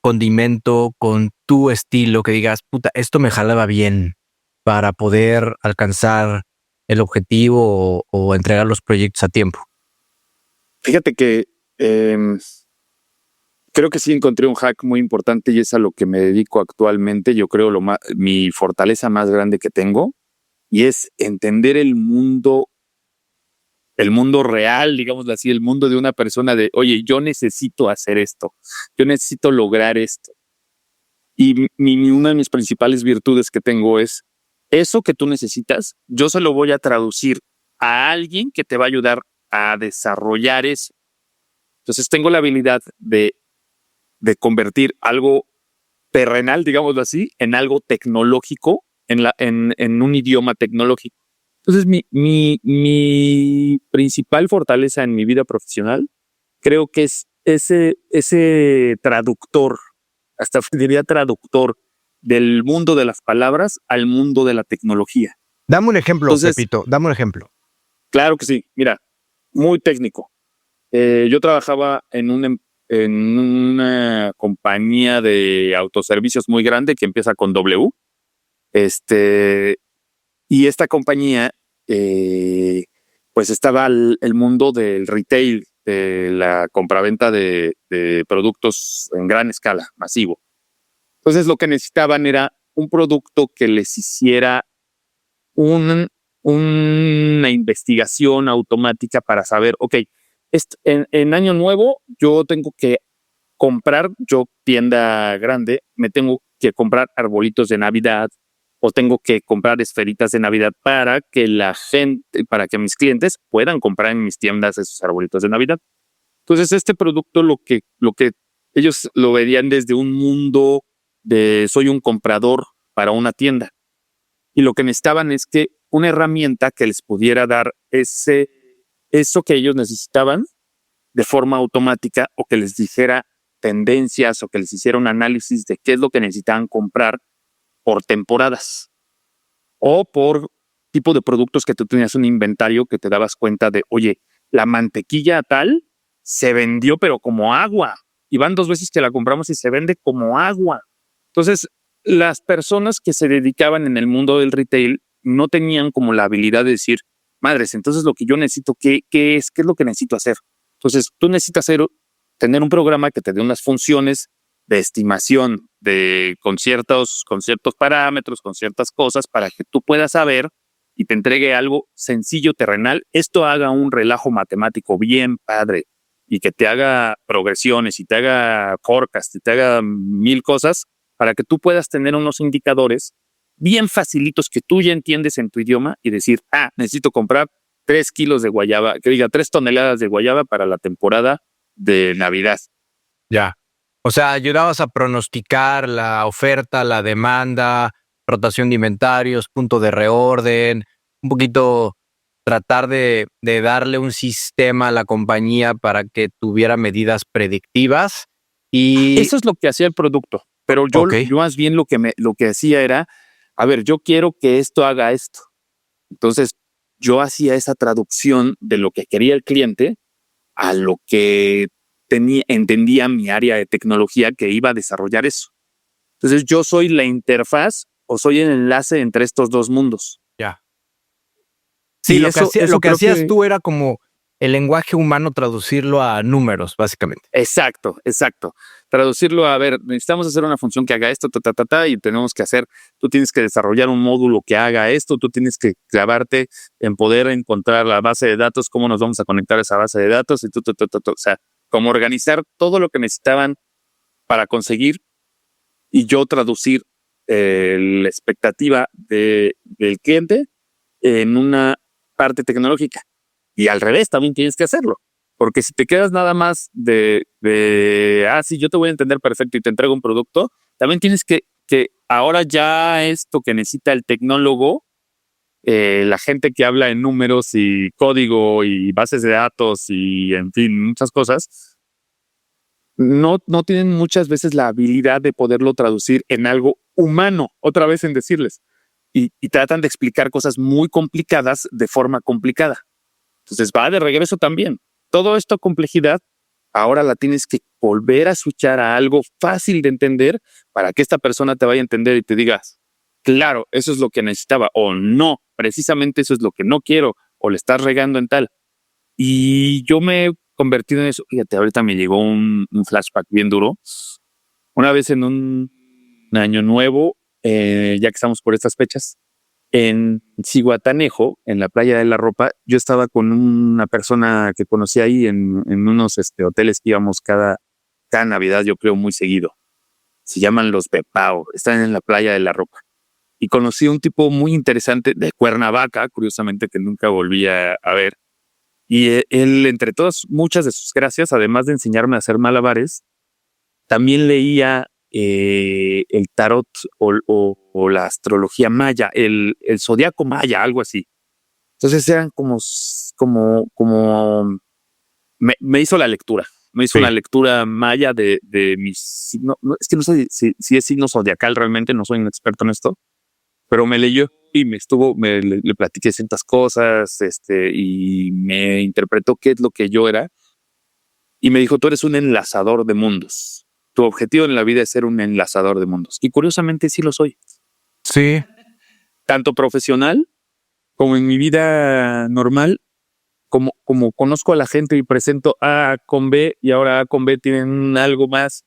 condimento, con tu estilo, que digas, puta, esto me jalaba bien para poder alcanzar el objetivo o entregar los proyectos a tiempo? Fíjate que creo que sí encontré un hack muy importante y es a lo que me dedico actualmente. Yo creo mi fortaleza más grande que tengo, y es entender el mundo real, digámoslo así, el mundo de una persona de, oye, yo necesito hacer esto, yo necesito lograr esto. Y una de mis principales virtudes que tengo es eso que tú necesitas, yo se lo voy a traducir a alguien que te va a ayudar a desarrollar eso. Entonces tengo la habilidad de convertir algo terrenal, digámoslo así, en algo tecnológico, en un idioma tecnológico. Entonces, mi principal fortaleza en mi vida profesional creo que es ese traductor, hasta diría traductor, del mundo de las palabras al mundo de la tecnología. Dame un ejemplo, Entonces, Pepito, dame un ejemplo. claro que sí. Mira, muy técnico. Yo trabajaba en una compañía de autoservicios muy grande que empieza con W. Y esta compañía, pues estaba el mundo del retail, de la compraventa de productos en gran escala, masivo. Entonces lo que necesitaban era un producto que les hiciera una investigación automática para saber, ok, en año nuevo yo tengo que comprar, yo tienda grande, me tengo que comprar arbolitos de Navidad o tengo que comprar esferitas de Navidad para que la gente, para que mis clientes puedan comprar en mis tiendas esos arbolitos de Navidad. Entonces este producto lo que ellos lo veían desde un mundo de soy un comprador para una tienda. Y lo que necesitaban es que una herramienta que les pudiera dar eso que ellos necesitaban de forma automática o que les dijera tendencias o que les hiciera un análisis de qué es lo que necesitaban comprar por temporadas o por tipo de productos que tú tenías un inventario que te dabas cuenta de, oye, la mantequilla tal se vendió pero como agua y van 2 veces que la compramos y se vende como agua. Entonces, las personas que se dedicaban en el mundo del retail no tenían como la habilidad de decir, madres, entonces lo que yo necesito, ¿qué es lo que necesito hacer? Entonces, tú necesitas tener un programa que te dé unas funciones de estimación con ciertos parámetros, con ciertas cosas, para que tú puedas saber y te entregue algo sencillo, terrenal. Esto haga un relajo matemático bien padre y que te haga progresiones y te haga forecast y te haga 1000 cosas para que tú puedas tener unos indicadores bien facilitos que tú ya entiendes en tu idioma y decir, necesito comprar 3 kilos de guayaba, que diga 3 toneladas de guayaba para la temporada de Navidad. Ya. O sea, ayudabas a pronosticar la oferta, la demanda, rotación de inventarios, punto de reorden, un poquito tratar de darle un sistema a la compañía para que tuviera medidas predictivas. Y eso es lo que hacía el producto. Pero yo más bien lo que hacía era, a ver, yo quiero que esto haga esto. Entonces, yo hacía esa traducción de lo que quería el cliente a lo que entendía mi área de tecnología que iba a desarrollar eso. Entonces, yo soy la interfaz o soy el enlace entre estos dos mundos. Ya. Sí, lo que hacías tú era como el lenguaje humano traducirlo a números, básicamente. Exacto. Traducirlo a ver, necesitamos hacer una función que haga esto, y tenemos que hacer, tú tienes que desarrollar un módulo que haga esto, tú tienes que clavarte en poder encontrar la base de datos, cómo nos vamos a conectar a esa base de datos, y o sea, cómo organizar todo lo que necesitaban para conseguir y yo traducir la expectativa del cliente en una parte tecnológica. Y al revés, también tienes que hacerlo. Porque si te quedas nada más sí, yo te voy a entender perfecto y te entrego un producto, también tienes que ahora ya esto que necesita el tecnólogo, la gente que habla en números y código y bases de datos y en fin, muchas cosas, no tienen muchas veces la habilidad de poderlo traducir en algo humano, otra vez en decirles. Y tratan de explicar cosas muy complicadas de forma complicada. Entonces va de regreso también. Toda esta complejidad ahora la tienes que volver a switchar a algo fácil de entender para que esta persona te vaya a entender y te digas, claro, eso es lo que necesitaba, o no, precisamente eso es lo que no quiero, o le estás regando en tal. Y yo me he convertido en eso. Fíjate, ahorita me llegó un flashback bien duro. Una vez en un año nuevo, ya que estamos por estas fechas, en Zihuatanejo, en la playa de La Ropa, yo estaba con una persona que conocí ahí en unos hoteles que íbamos cada Navidad, yo creo, muy seguido. Se llaman Los Pepao, están en la playa de La Ropa. Y conocí a un tipo muy interesante de Cuernavaca, curiosamente, que nunca volví a ver. Y él, entre todas, muchas de sus gracias, además de enseñarme a hacer malabares, también leía el tarot o la astrología maya, el zodiaco maya, algo así. Entonces eran me hizo la lectura. Me hizo una lectura maya de mis signos. No, es que no sé si es signo zodiacal realmente, no soy un experto en esto, pero me leyó y le platiqué ciertas cosas, y me interpretó qué es lo que yo era. Y me dijo, tú eres un enlazador de mundos. Tu objetivo en la vida es ser un enlazador de mundos. Y curiosamente sí lo soy. Sí. Tanto profesional como en mi vida normal, como conozco a la gente y presento A con B y ahora A con B tienen algo más.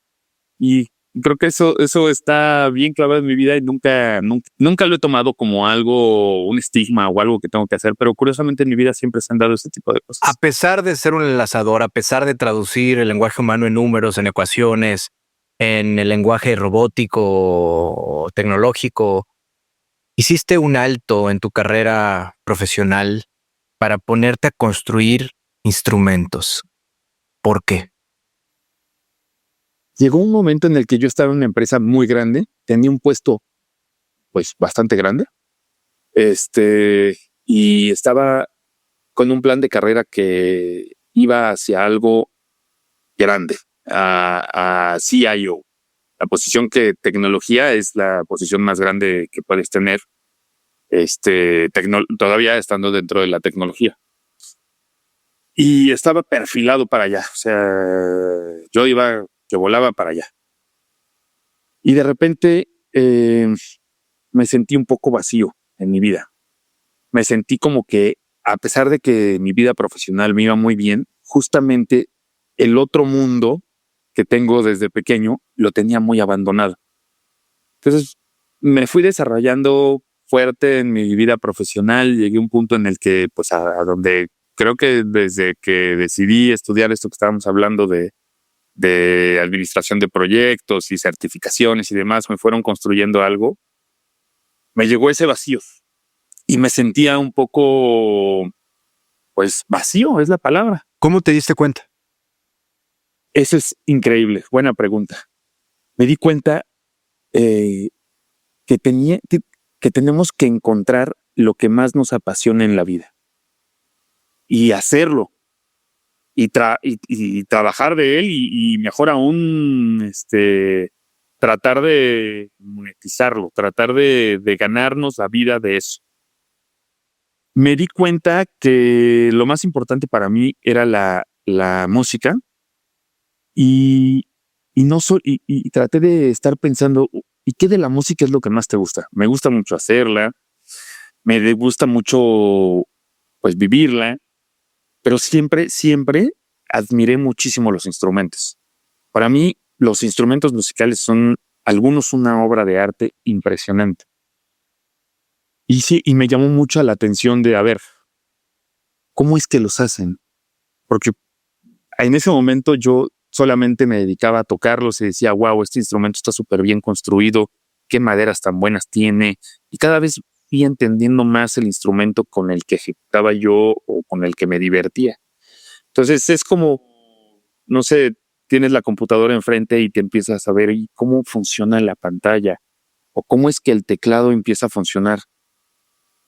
Y creo que eso está bien clavado en mi vida y nunca lo he tomado como algo, un estigma o algo que tengo que hacer, pero curiosamente en mi vida siempre se han dado ese tipo de cosas. A pesar de ser un enlazador, a pesar de traducir el lenguaje humano en números, en ecuaciones, en el lenguaje robótico o tecnológico, hiciste un alto en tu carrera profesional para ponerte a construir instrumentos. ¿Por qué? Llegó un momento en el que yo estaba en una empresa muy grande, tenía un puesto pues bastante grande, y estaba con un plan de carrera que iba hacia algo grande, a CIO. La posición que tecnología es la posición más grande que puedes tener, todavía estando dentro de la tecnología. Y estaba perfilado para allá, o sea, yo volaba para allá. Y de repente me sentí un poco vacío en mi vida. Me sentí como que, a pesar de que mi vida profesional me iba muy bien, justamente el otro mundo que tengo desde pequeño lo tenía muy abandonado. Entonces me fui desarrollando fuerte en mi vida profesional. Llegué a un punto en el que, pues, a donde creo que desde que decidí estudiar esto que estábamos hablando de administración de proyectos y certificaciones y demás, me fueron construyendo algo. Me llegó ese vacío y me sentía un poco, pues, vacío, es la palabra. ¿Cómo te diste cuenta? Eso es increíble. Buena pregunta. Me di cuenta que tenemos que encontrar lo que más nos apasiona en la vida y hacerlo y trabajar de él y mejor aún, tratar de monetizarlo, tratar de ganarnos la vida de eso. Me di cuenta que lo más importante para mí era la música y traté de estar pensando, ¿y qué de la música es lo que más te gusta? Me gusta mucho hacerla, me gusta mucho, pues, vivirla, pero siempre admiré muchísimo los instrumentos. Para mí, los instrumentos musicales son algunos una obra de arte impresionante. Y sí, y me llamó mucho la atención de, a ver, ¿cómo es que los hacen? Porque en ese momento yo solamente me dedicaba a tocarlos y decía, wow, este instrumento está súper bien construido, qué maderas tan buenas tiene. Y cada vez fui entendiendo más el instrumento con el que ejecutaba yo o con el que me divertía. Entonces es como, no sé, tienes la computadora enfrente y te empiezas a ver cómo funciona la pantalla o cómo es que el teclado empieza a funcionar.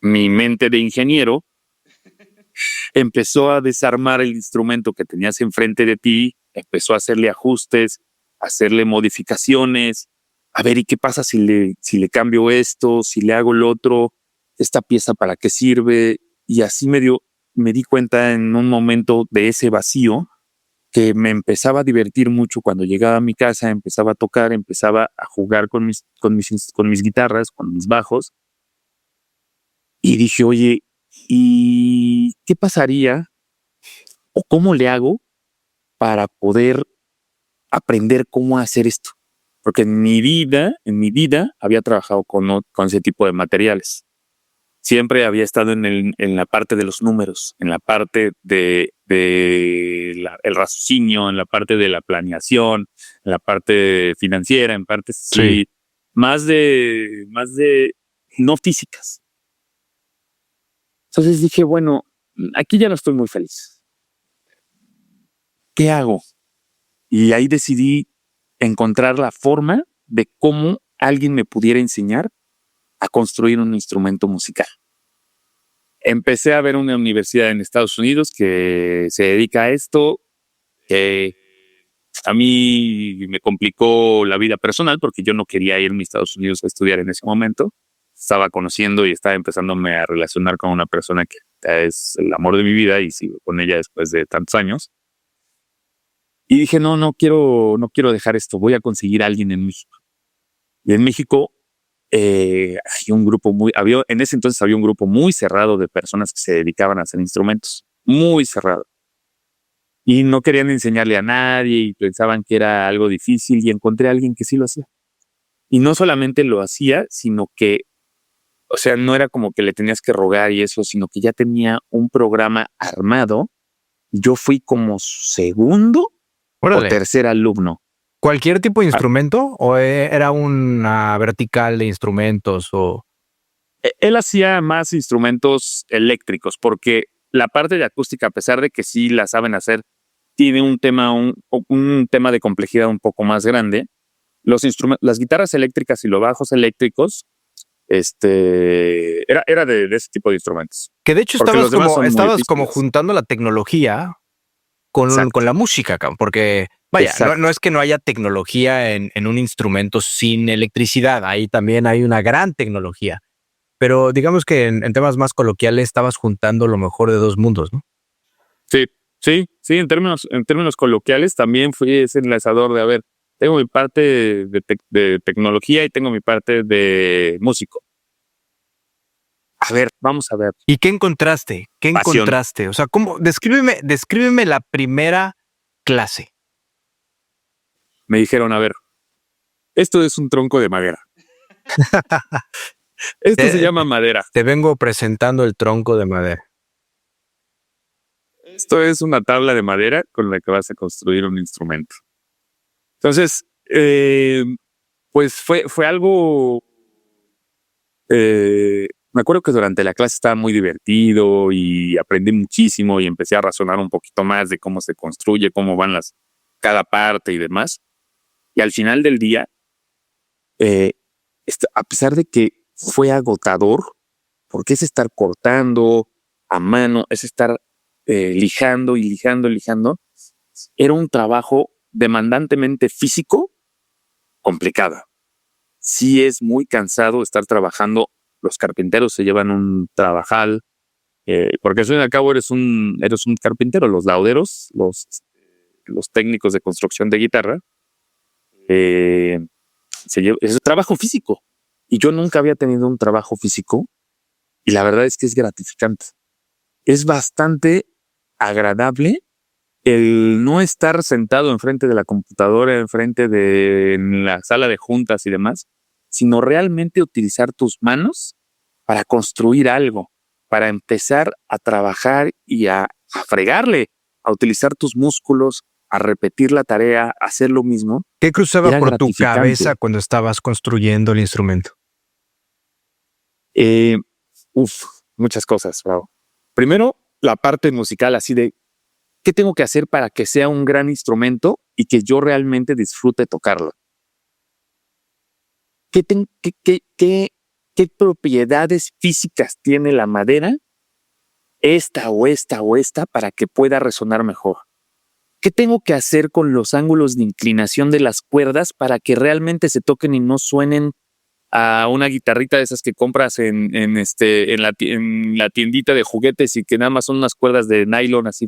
Mi mente de ingeniero empezó a desarmar el instrumento que tenías enfrente de ti, empezó a hacerle ajustes, a hacerle modificaciones, a ver, ¿y qué pasa si le cambio esto, si le hago lo otro, esta pieza para qué sirve? Y así me di cuenta en un momento de ese vacío que me empezaba a divertir mucho cuando llegaba a mi casa, empezaba a tocar, empezaba a jugar con mis guitarras, con mis bajos. Y dije, oye, ¿y qué pasaría o cómo le hago para poder aprender cómo hacer esto? Porque en mi vida había trabajado con ese tipo de materiales. Siempre había estado en la parte de los números, en la parte de el raciocinio, en la parte de la planeación, en la parte financiera, en partes sí, más de no físicas. Entonces dije, bueno, aquí ya no estoy muy feliz. ¿Qué hago? Y ahí decidí encontrar la forma de cómo alguien me pudiera enseñar a construir un instrumento musical. Empecé a ver una universidad en Estados Unidos que se dedica a esto. A mí me complicó la vida personal porque yo no quería irme a Estados Unidos a estudiar en ese momento. Estaba conociendo y estaba empezándome a relacionar con una persona que es el amor de mi vida y sigo con ella después de tantos años. Y dije, no quiero dejar esto, voy a conseguir a alguien en México. Y en México hay un grupo en ese entonces había un grupo muy cerrado de personas que se dedicaban a hacer instrumentos. muy cerrado. Y no querían enseñarle a nadie y pensaban que era algo difícil y encontré a alguien que sí lo hacía. Y no solamente lo hacía, sino que, o sea, no era como que le tenías que rogar y eso, sino que ya tenía un programa armado. Yo fui como segundo o Órale. tercer alumno. ¿Cualquier tipo de instrumento o era una vertical de instrumentos o...? Él hacía más instrumentos eléctricos porque la parte de acústica, a pesar de que sí la saben hacer, tiene un tema de complejidad un poco más grande. Las guitarras eléctricas y los bajos eléctricos, era de ese tipo de instrumentos. Que de hecho Porque los demás son muy estabas como difíciles. juntando la tecnología con Exacto. la música, cabrón, porque vaya, Exacto. no es que no haya tecnología en un instrumento sin electricidad, ahí también hay una gran tecnología. Pero digamos que en temas más coloquiales estabas juntando lo mejor de dos mundos, ¿no? Sí, sí, en términos coloquiales también fui ese enlazador de, a ver, tengo mi parte de tecnología y tengo mi parte de músico. A ver, vamos a ver. ¿Y qué encontraste? ¿Qué Pasión. encontraste? O sea, ¿cómo? Descríbeme la primera clase. Me dijeron, a ver, esto es un tronco de madera. Esto se Te, llama madera. te vengo presentando el tronco de madera. Esto es una tabla de madera con la que vas a construir un instrumento. Entonces, pues fue algo. Me acuerdo que durante la clase estaba muy divertido y aprendí muchísimo y empecé a razonar un poquito más de cómo se construye, cómo van cada parte y demás. Y al final del día, eh, a pesar de que fue agotador, porque es estar cortando a mano, es estar lijando y lijando, era un trabajo demandantemente físico complicado. Sí es muy cansado estar trabajando. Los carpinteros se llevan un trabajal, porque al fin y al cabo eres un carpintero. Los lauderos, los técnicos de construcción de guitarra, es un trabajo físico. Y yo nunca había tenido un trabajo físico y la verdad es que es gratificante. Es bastante agradable el no estar sentado enfrente de la computadora, en la sala de juntas y demás, sino realmente utilizar tus manos para construir algo, para empezar a trabajar y a fregarle, a utilizar tus músculos, a repetir la tarea, a hacer lo mismo. ¿Qué cruzaba Era por tu gratificante. cabeza cuando estabas construyendo el instrumento? Muchas cosas, bravo. Primero, la parte musical, así de ¿qué tengo que hacer para que sea un gran instrumento y que yo realmente disfrute tocarlo? ¿Qué propiedades físicas tiene la madera, esta o esta o esta, para que pueda resonar mejor? ¿Qué tengo que hacer con los ángulos de inclinación de las cuerdas para que realmente se toquen y no suenen a una guitarrita de esas que compras en la tiendita de juguetes y que nada más son unas cuerdas de nylon así?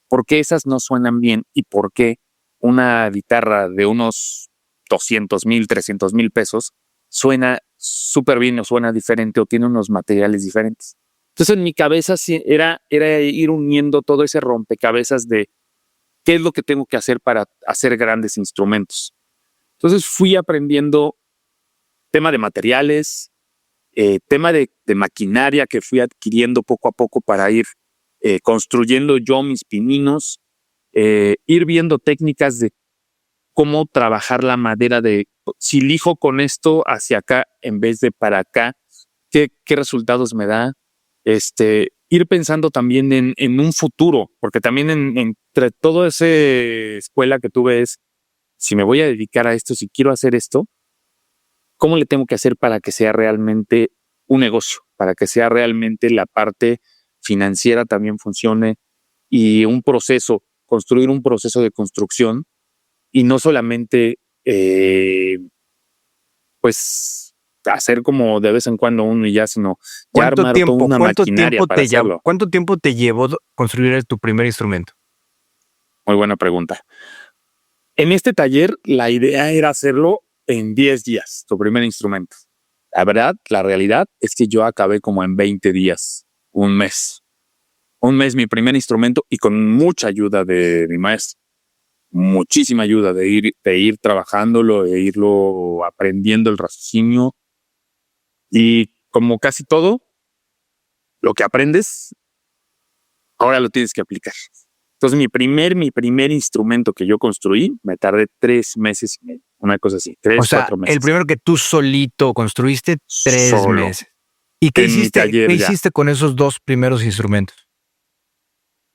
¿Por qué esas no suenan bien y por qué una guitarra de unos 200,000, 300,000 pesos suena súper bien o suena diferente o tiene unos materiales diferentes? Entonces en mi cabeza sí era ir uniendo todo ese rompecabezas de qué es lo que tengo que hacer para hacer grandes instrumentos. Entonces fui aprendiendo tema de materiales, tema de maquinaria que fui adquiriendo poco a poco para ir construyendo yo mis pininos, ir viendo técnicas de cómo trabajar la madera, de si lijo con esto hacia acá en vez de para acá, qué resultados me da. Ir pensando también en un futuro, porque también entre toda esa escuela que tuve es, si me voy a dedicar a esto, si quiero hacer esto, ¿cómo le tengo que hacer para que sea realmente un negocio? Para que sea realmente la parte financiera también funcione y construir un proceso de construcción y no solamente, pues, hacer como de vez en cuando uno y ya, sino ya armar toda una maquinaria para hacerlo. ¿Cuánto tiempo te llevó construir tu primer instrumento? Muy buena pregunta. En este taller, la idea era hacerlo en 10 días, tu primer instrumento. La verdad, la realidad es que yo acabé como en 20 días, un mes Un mes mi primer instrumento y con mucha ayuda de mi maestro. Muchísima ayuda de ir trabajándolo, de irlo aprendiendo el raciocinio. Y como casi todo, lo que aprendes, ahora lo tienes que aplicar. Entonces, mi primer instrumento que yo construí, me tardé 3 meses y medio. Una cosa así, 4 meses. El primero que tú solito construiste, 3 Solo. meses. ¿Y qué En mi hiciste? taller ¿Qué ya. hiciste con esos 2 primeros instrumentos?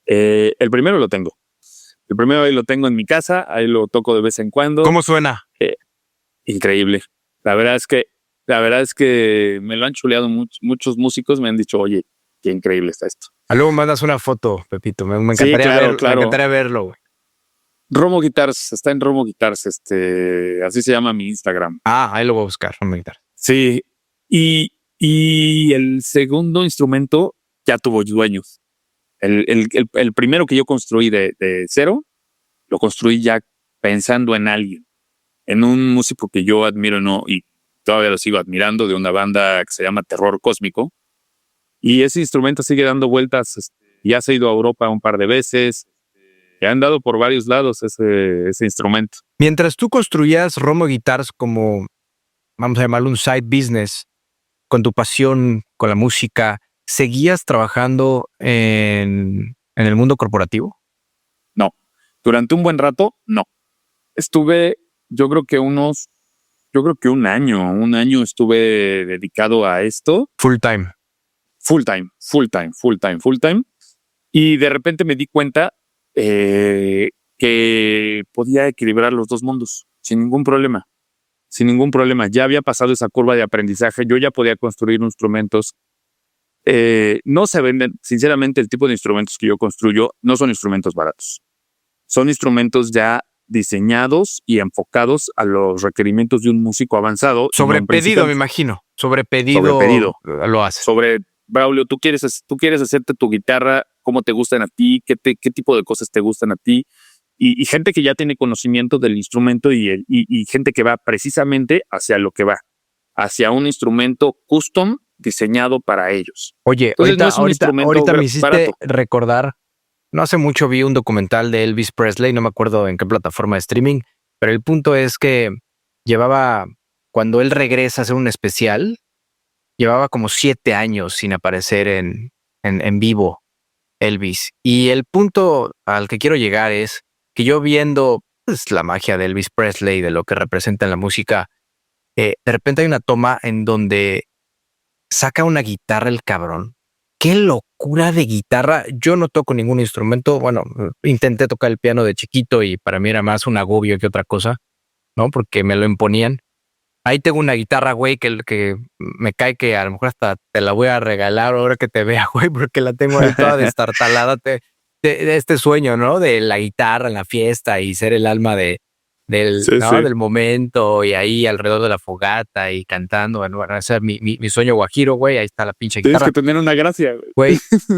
El primero lo tengo. El primero ahí lo tengo en mi casa, ahí lo toco de vez en cuando. ¿Cómo suena? Increíble. La verdad es que me lo han chuleado muchos músicos, me han dicho, oye, qué increíble está esto. Luego mandas una foto, Pepito. Me Sí, encantaría claro. Me encantaría verlo, güey. Romo Guitars, está en Romo Guitars, así se llama mi Instagram. Ahí lo voy a buscar, Romo Guitars. Sí, y el segundo instrumento ya tuvo dueños. El primero que yo construí de cero, lo construí ya pensando en alguien, en un músico que yo admiro, ¿no? Y todavía lo sigo admirando, de una banda que se llama Terror Cósmico. Y ese instrumento sigue dando vueltas. Ya se ha ido a Europa un par de veces. Ya han dado por varios lados ese instrumento. Mientras tú construías Romo Guitars como, vamos a llamarlo un side business, con tu pasión, con la música, ¿seguías trabajando en el mundo corporativo? No. Durante un buen rato, no. Estuve, yo creo que un año estuve dedicado a esto. Full time. Full time. Y de repente me di cuenta que podía equilibrar los dos mundos sin ningún problema. Ya había pasado esa curva de aprendizaje. Yo ya podía construir instrumentos. No se venden, sinceramente, el tipo de instrumentos que yo construyo no son instrumentos baratos. Son instrumentos ya diseñados y enfocados a los requerimientos de un músico avanzado. Sobre pedido, me imagino. Sobre pedido lo haces. Braulio, tú quieres hacerte tu guitarra, cómo te gustan a ti, qué tipo de cosas te gustan a ti. Y gente que ya tiene conocimiento del instrumento y gente que va precisamente hacia lo que va, hacia un instrumento custom diseñado para ellos. Oye, entonces, ahorita me hiciste barato. recordar, no hace mucho vi un documental de Elvis Presley, no me acuerdo en qué plataforma de streaming, pero el punto es que cuando él regresa a hacer un especial, llevaba como 7 años sin aparecer en vivo Elvis. Y el punto al que quiero llegar es que yo viendo la magia de Elvis Presley, de lo que representa en la música, de repente hay una toma en donde saca una guitarra el cabrón. ¡Qué locura de guitarra! Yo no toco ningún instrumento. Bueno, intenté tocar el piano de chiquito y para mí era más un agobio que otra cosa, ¿no? Porque me lo imponían. Ahí tengo una guitarra, güey, que me cae que a lo mejor hasta te la voy a regalar ahora que te vea, güey, porque la tengo ahí toda destartalada de este sueño, ¿no? De la guitarra en la fiesta y ser el alma del momento y ahí alrededor de la fogata y cantando. Bueno, ese es mi sueño guajiro, güey. Ahí está la pinche guitarra. Tienes que tener una gracia, güey.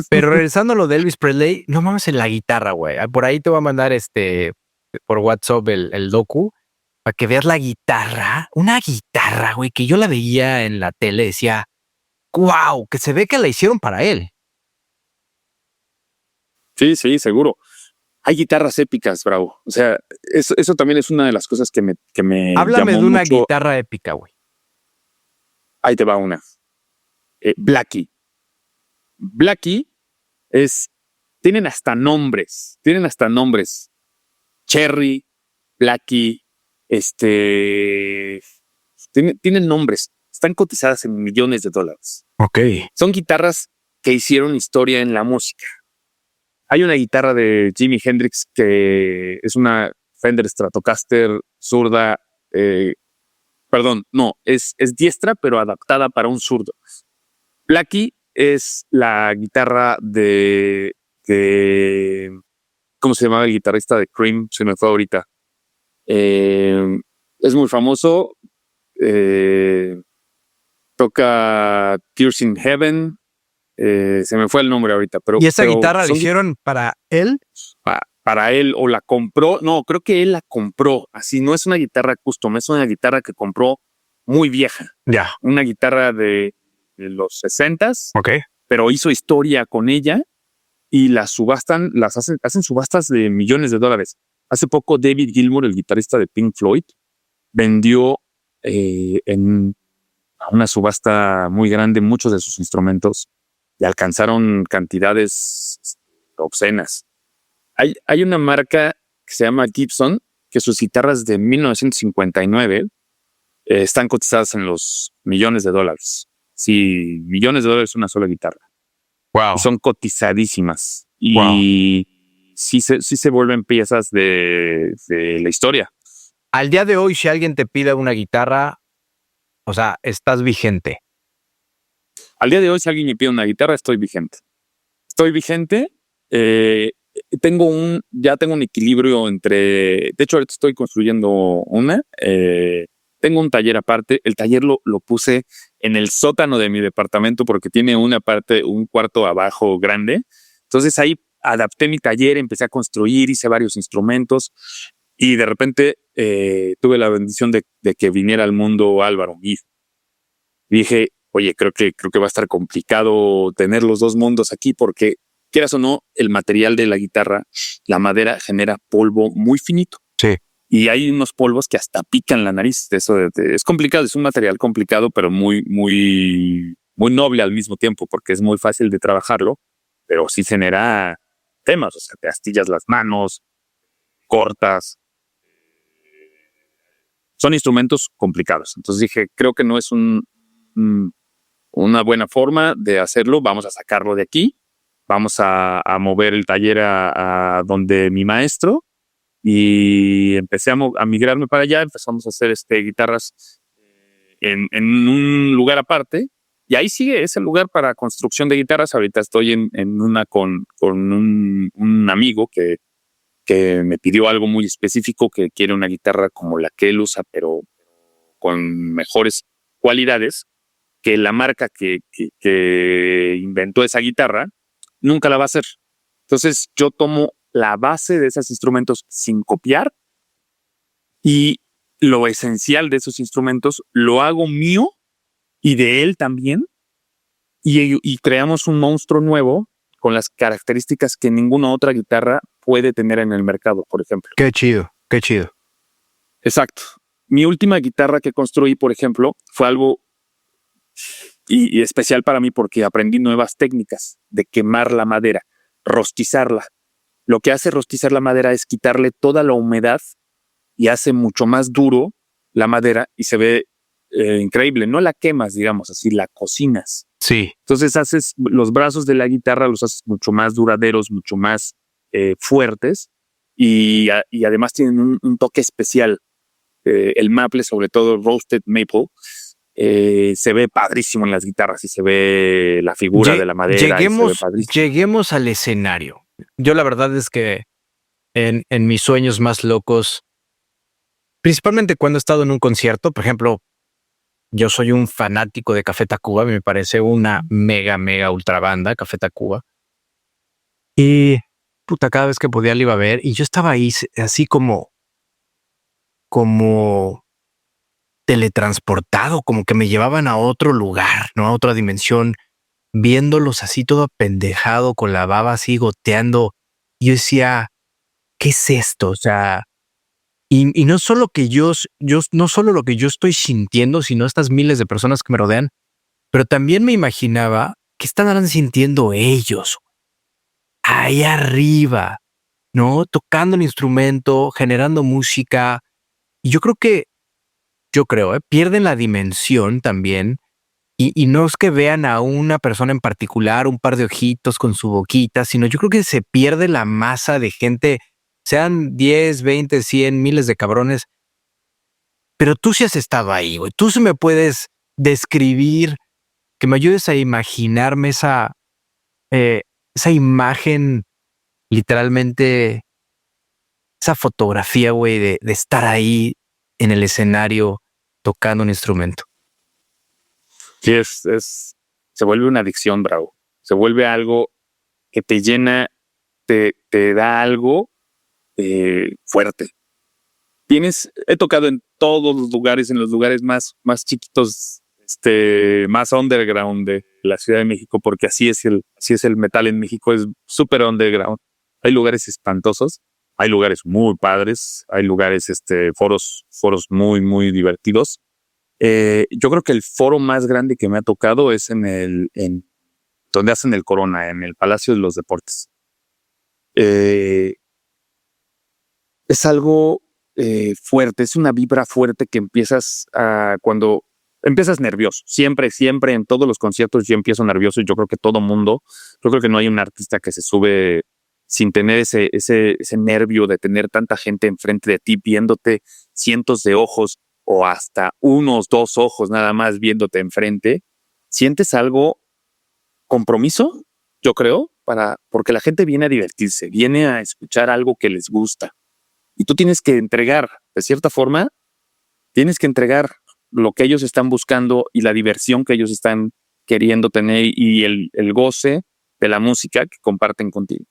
Pero regresando a lo de Elvis Presley, no mames en la guitarra, güey. Por ahí te voy a mandar por WhatsApp el docu para que veas la guitarra. Una guitarra, güey, que yo la veía en la tele, decía, wow, que se ve que la hicieron para él. Sí, seguro. Hay guitarras épicas, Bravo. O sea, eso también es una de las cosas que me Háblame llamó de una mucho. guitarra épica, güey. Ahí te va una. Blackie. Blackie tienen hasta nombres. Cherry, Blackie, tienen nombres. Están cotizadas en millones de dólares. Ok. Son guitarras que hicieron historia en la música. Hay una guitarra de Jimi Hendrix que es una Fender Stratocaster zurda. Es diestra, pero adaptada para un zurdo. Blackie es la guitarra de ¿cómo se llamaba el guitarrista de Cream? Se me fue ahorita. Es muy famoso. Toca Tears in Heaven. Se me fue el nombre ahorita. ¿Y esa guitarra la hicieron para él? Para él, o la compró. No, creo que él la compró. Así, no es una guitarra custom, es una guitarra que compró muy vieja. Ya. Una guitarra de los 60s. Ok. Pero hizo historia con ella y las subastan, hacen subastas de millones de dólares. Hace poco David Gilmour, el guitarrista de Pink Floyd, vendió en una subasta muy grande muchos de sus instrumentos y alcanzaron cantidades obscenas. Hay una marca que se llama Gibson, que sus guitarras de 1959 están cotizadas en los millones de dólares. Sí, millones de dólares una sola guitarra. Wow. Y son cotizadísimas. Y sí se vuelven piezas de la historia. Al día de hoy, si alguien te pide una guitarra, o sea, estás vigente. Al día de hoy, si alguien me pide una guitarra, estoy vigente. Ya tengo un equilibrio entre... De hecho, ahorita estoy construyendo una. Tengo un taller aparte. El taller lo puse en el sótano de mi departamento porque tiene un cuarto abajo grande. Entonces ahí adapté mi taller, empecé a construir, hice varios instrumentos y de repente tuve la bendición de que viniera al mundo Álvaro. Y dije, oye, creo que va a estar complicado tener los dos mundos aquí porque, quieras o no, el material de la guitarra, la madera, genera polvo muy finito. Sí. Y hay unos polvos que hasta pican la nariz. Eso es complicado, es un material complicado, pero muy, muy, muy noble al mismo tiempo, porque es muy fácil de trabajarlo, pero sí genera temas. O sea, te astillas las manos, cortas. Son instrumentos complicados. Entonces dije, creo que no es una buena forma de hacerlo. Vamos a sacarlo de aquí. Vamos a mover el taller a donde mi maestro. Y empecé a migrarme para allá, empezamos a hacer guitarras en un lugar aparte, y ahí sigue ese lugar para construcción de guitarras. Ahorita estoy en una con un amigo que me pidió algo muy específico, que quiere una guitarra como la que él usa, pero con mejores cualidades, que la marca que inventó esa guitarra nunca la va a hacer. Entonces yo tomo la base de esos instrumentos sin copiar y lo esencial de esos instrumentos lo hago mío y de él también, y creamos un monstruo nuevo con las características que ninguna otra guitarra puede tener en el mercado, por ejemplo. Qué chido, qué chido. Exacto. Mi última guitarra que construí, por ejemplo, fue algo y especial para mí porque aprendí nuevas técnicas de quemar la madera, rostizarla. Lo que hace rostizar la madera es quitarle toda la humedad y hace mucho más duro la madera y se ve increíble. No la quemas, digamos así, la cocinas. Sí. Entonces haces los brazos de la guitarra, los haces mucho más duraderos, mucho más fuertes y además tienen un toque especial. El maple, sobre todo roasted maple, se ve padrísimo en las guitarras y se ve la figura de la madera. Lleguemos al escenario. Yo la verdad es que en mis sueños más locos, principalmente cuando he estado en un concierto, por ejemplo, yo soy un fanático de Café Tacuba, me parece una mega ultra banda, Café Tacuba. Y puta, cada vez que podía le iba a ver y yo estaba ahí así como teletransportado, como que me llevaban a otro lugar, ¿no? A otra dimensión, viéndolos así todo apendejado, con la baba así goteando. Y yo decía, ¿qué es esto? O sea, y no solo que no solo lo que yo estoy sintiendo, sino estas miles de personas que me rodean, pero también me imaginaba qué estarán sintiendo ellos ahí arriba, ¿no? Tocando el instrumento, generando música. Y yo creo, pierden la dimensión también. Y no es que vean a una persona en particular, un par de ojitos con su boquita, sino yo creo que se pierde la masa de gente, sean 10, 20, 100, miles de cabrones. Pero tú sí has estado ahí, güey. Tú sí me puedes describir, que me ayudes a imaginarme esa imagen, literalmente, esa fotografía, güey, de estar ahí en el escenario tocando un instrumento. Sí, se vuelve una adicción, bravo. Se vuelve algo que te llena, te da algo fuerte. He tocado en todos los lugares, en los lugares más chiquitos más underground de la Ciudad de México, porque así es el metal en México, es súper underground. Hay lugares espantosos, hay lugares muy padres, hay lugares, foros muy, muy divertidos. Yo creo que el foro más grande que me ha tocado es en donde hacen el Corona, en el Palacio de los Deportes. Es algo fuerte, es una vibra fuerte que empiezas cuando empiezas nervioso. Siempre en todos los conciertos yo empiezo nervioso y yo creo que todo mundo, yo creo que no hay un artista que se sube sin tener ese nervio de tener tanta gente enfrente de ti viéndote, cientos de ojos o hasta unos 2 ojos nada más viéndote enfrente. Sientes algo, compromiso, yo creo, porque la gente viene a divertirse, viene a escuchar algo que les gusta. Y tú tienes que entregar, de cierta forma, tienes que entregar lo que ellos están buscando y la diversión que ellos están queriendo tener y el goce de la música que comparten contigo.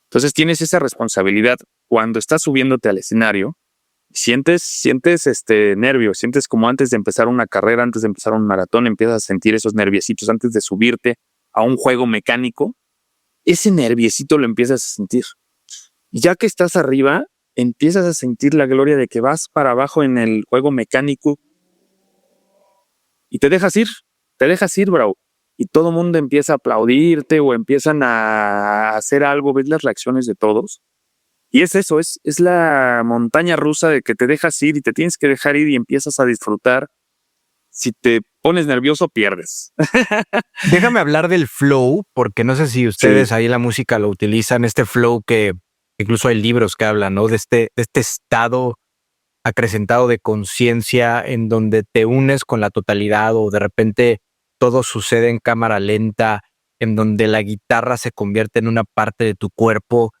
Entonces tienes esa responsabilidad cuando estás subiéndote al escenario. Sientes nervios, sientes como antes de empezar una carrera, antes de empezar un maratón, empiezas a sentir esos nerviecitos antes de subirte a un juego mecánico. Ese nerviecito lo empiezas a sentir. Y ya que estás arriba, empiezas a sentir la gloria de que vas para abajo en el juego mecánico y te dejas ir, bro. Y todo el mundo empieza a aplaudirte o empiezan a hacer algo, ves las reacciones de todos. Y es eso, es la montaña rusa de que te dejas ir y te tienes que dejar ir y empiezas a disfrutar. Si te pones nervioso, pierdes. Déjame hablar del flow, porque no sé si ustedes ahí en la música lo utilizan, este flow que incluso hay libros que hablan, ¿no? De este estado acrecentado de conciencia en donde te unes con la totalidad o de repente todo sucede en cámara lenta, en donde la guitarra se convierte en una parte de tu cuerpo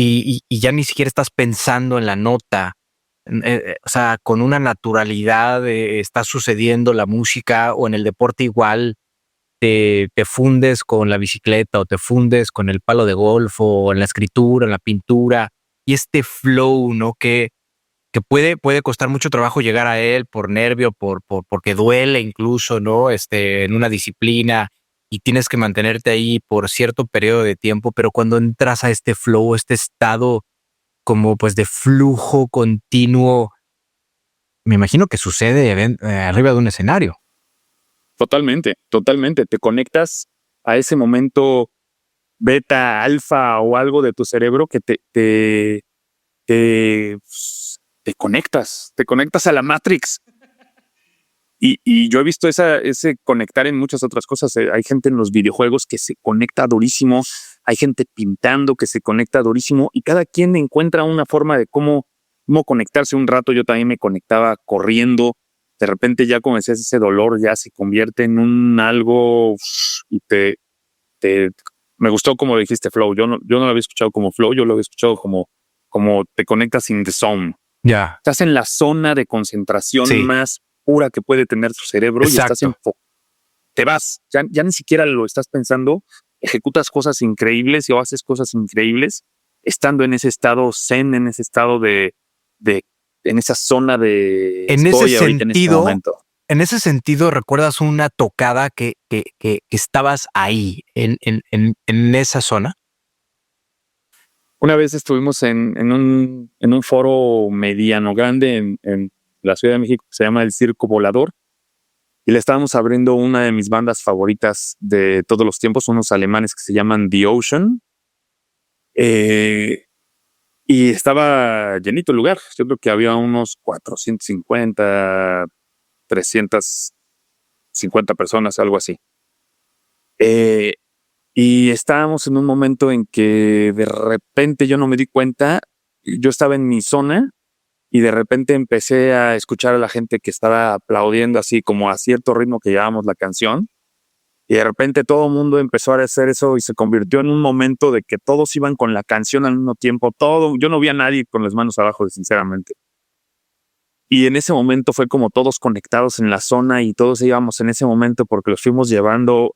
y ya ni siquiera estás pensando en la nota. O sea, con una naturalidad está sucediendo la música o en el deporte igual. Te fundes con la bicicleta o te fundes con el palo de golf o en la escritura, en la pintura y este flow, ¿no? Que puede costar mucho trabajo llegar a él por nervio, porque duele incluso, ¿no? En una disciplina y tienes que mantenerte ahí por cierto periodo de tiempo, pero cuando entras a este flow, este estado como pues de flujo continuo, me imagino que sucede arriba de un escenario. Totalmente. Te conectas a ese momento beta, alfa o algo de tu cerebro que te conectas a la Matrix. Y yo he visto ese conectar en muchas otras cosas. Hay gente en los videojuegos que se conecta durísimo, hay gente pintando que se conecta durísimo y cada quien encuentra una forma de cómo conectarse. Un rato yo también me conectaba corriendo, de repente ya como decías, ese dolor ya se convierte en un algo y me gustó como dijiste flow. Yo no lo había escuchado como flow, yo lo había escuchado como te conectas in the zone. Ya. Estás en la zona de concentración más pura que puede tener tu cerebro. Exacto. Y estás te vas, ya ni siquiera lo estás pensando, ejecutas cosas increíbles o haces cosas increíbles estando en ese estado zen, en ese estado en esa zona de en ese sentido, en este momento. En ese sentido, ¿recuerdas una tocada que estabas ahí en esa zona? Una vez estuvimos en un foro mediano grande en la Ciudad de México que se llama el Circo Volador y le estábamos abriendo una de mis bandas favoritas de todos los tiempos, unos alemanes que se llaman The Ocean. Y estaba llenito el lugar. Yo creo que había unos 450, 350 personas, algo así. Y estábamos en un momento en que de repente yo no me di cuenta, yo estaba en mi zona y de repente empecé a escuchar a la gente que estaba aplaudiendo así como a cierto ritmo que llevábamos la canción. Y de repente todo el mundo empezó a hacer eso y se convirtió en un momento de que todos iban con la canción al mismo tiempo. Yo no vi a nadie con las manos abajo, sinceramente. Y en ese momento fue como todos conectados en la zona y todos íbamos en ese momento porque los fuimos llevando.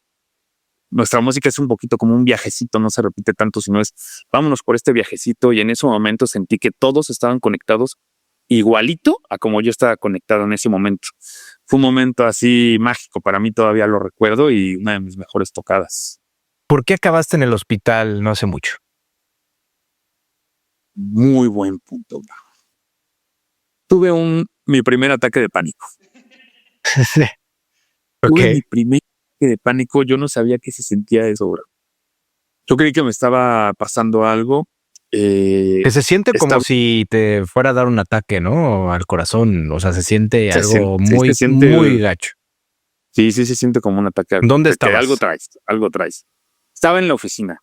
Nuestra música es un poquito como un viajecito, no se repite tanto, sino es vámonos por este viajecito. Y en ese momento sentí que todos estaban conectados igualito a como yo estaba conectado en ese momento. Fue un momento así mágico, para mí todavía lo recuerdo y una de mis mejores tocadas. ¿Por qué acabaste en el hospital no hace mucho? Muy buen punto. Tuve mi primer ataque de pánico. Sí. Tuve mi primer ataque de pánico, yo no sabía qué se sentía eso, bro. Yo creí que me estaba pasando algo. Que se siente como si te fuera a dar un ataque, ¿no? Al corazón. O sea, se siente algo muy, muy gacho. Sí, se siente como un ataque. ¿Dónde estabas? Algo traes. Estaba en la oficina.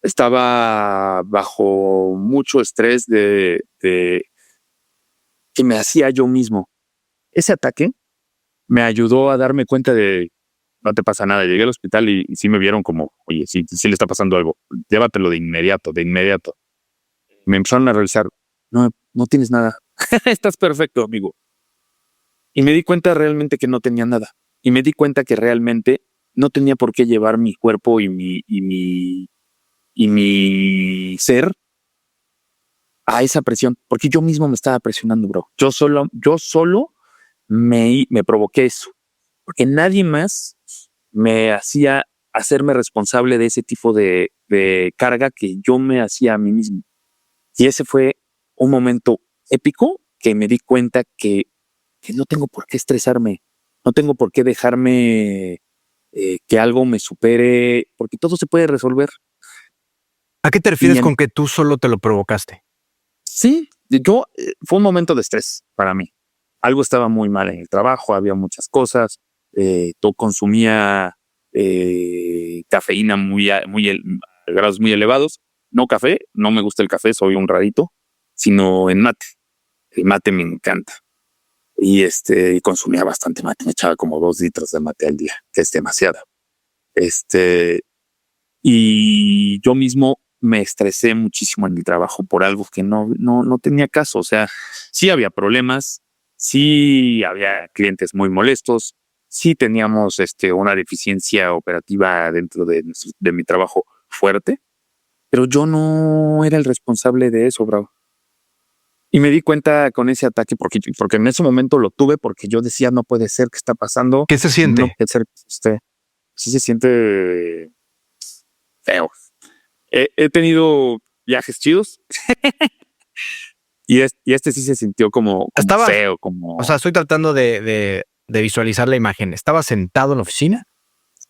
Estaba bajo mucho estrés de que me hacía yo mismo. Ese ataque me ayudó a darme cuenta de no te pasa nada. Llegué al hospital y sí me vieron como, oye, sí le está pasando algo. Llévatelo de inmediato. Me empezaron a revisar. No tienes nada. Estás perfecto, amigo. Y me di cuenta realmente que no tenía nada. Y me di cuenta que realmente no tenía por qué llevar mi cuerpo y mi ser a esa presión, porque yo mismo me estaba presionando, bro. Yo solo me provoqué eso, porque nadie más me hacía hacerme responsable de ese tipo de carga que yo me hacía a mí mismo. Y ese fue un momento épico que me di cuenta que no tengo por qué estresarme, no tengo por qué dejarme que algo me supere, porque todo se puede resolver. ¿A qué te refieres con que tú solo te lo provocaste? Sí, fue un momento de estrés para mí. Algo estaba muy mal en el trabajo, había muchas cosas. Yo consumía cafeína a grados muy elevados. No café, no me gusta el café, soy un rarito, sino en mate. El mate me encanta. Y consumía bastante mate, me echaba como 2 litros de mate al día, que es demasiado. Y yo mismo me estresé muchísimo en el trabajo por algo que no tenía caso. O sea, sí había problemas, sí había clientes muy molestos, sí teníamos una deficiencia operativa dentro de mi trabajo fuerte, pero yo no era el responsable de eso, bravo. Y me di cuenta con ese ataque porque en ese momento lo tuve porque yo decía, no puede ser, ¿qué está pasando? ¿Qué se siente? No puede ser que sí se siente feo. He tenido viajes chidos y este sí se sintió como feo, como... O sea, estoy tratando de visualizar la imagen. ¿Estaba sentado en la oficina?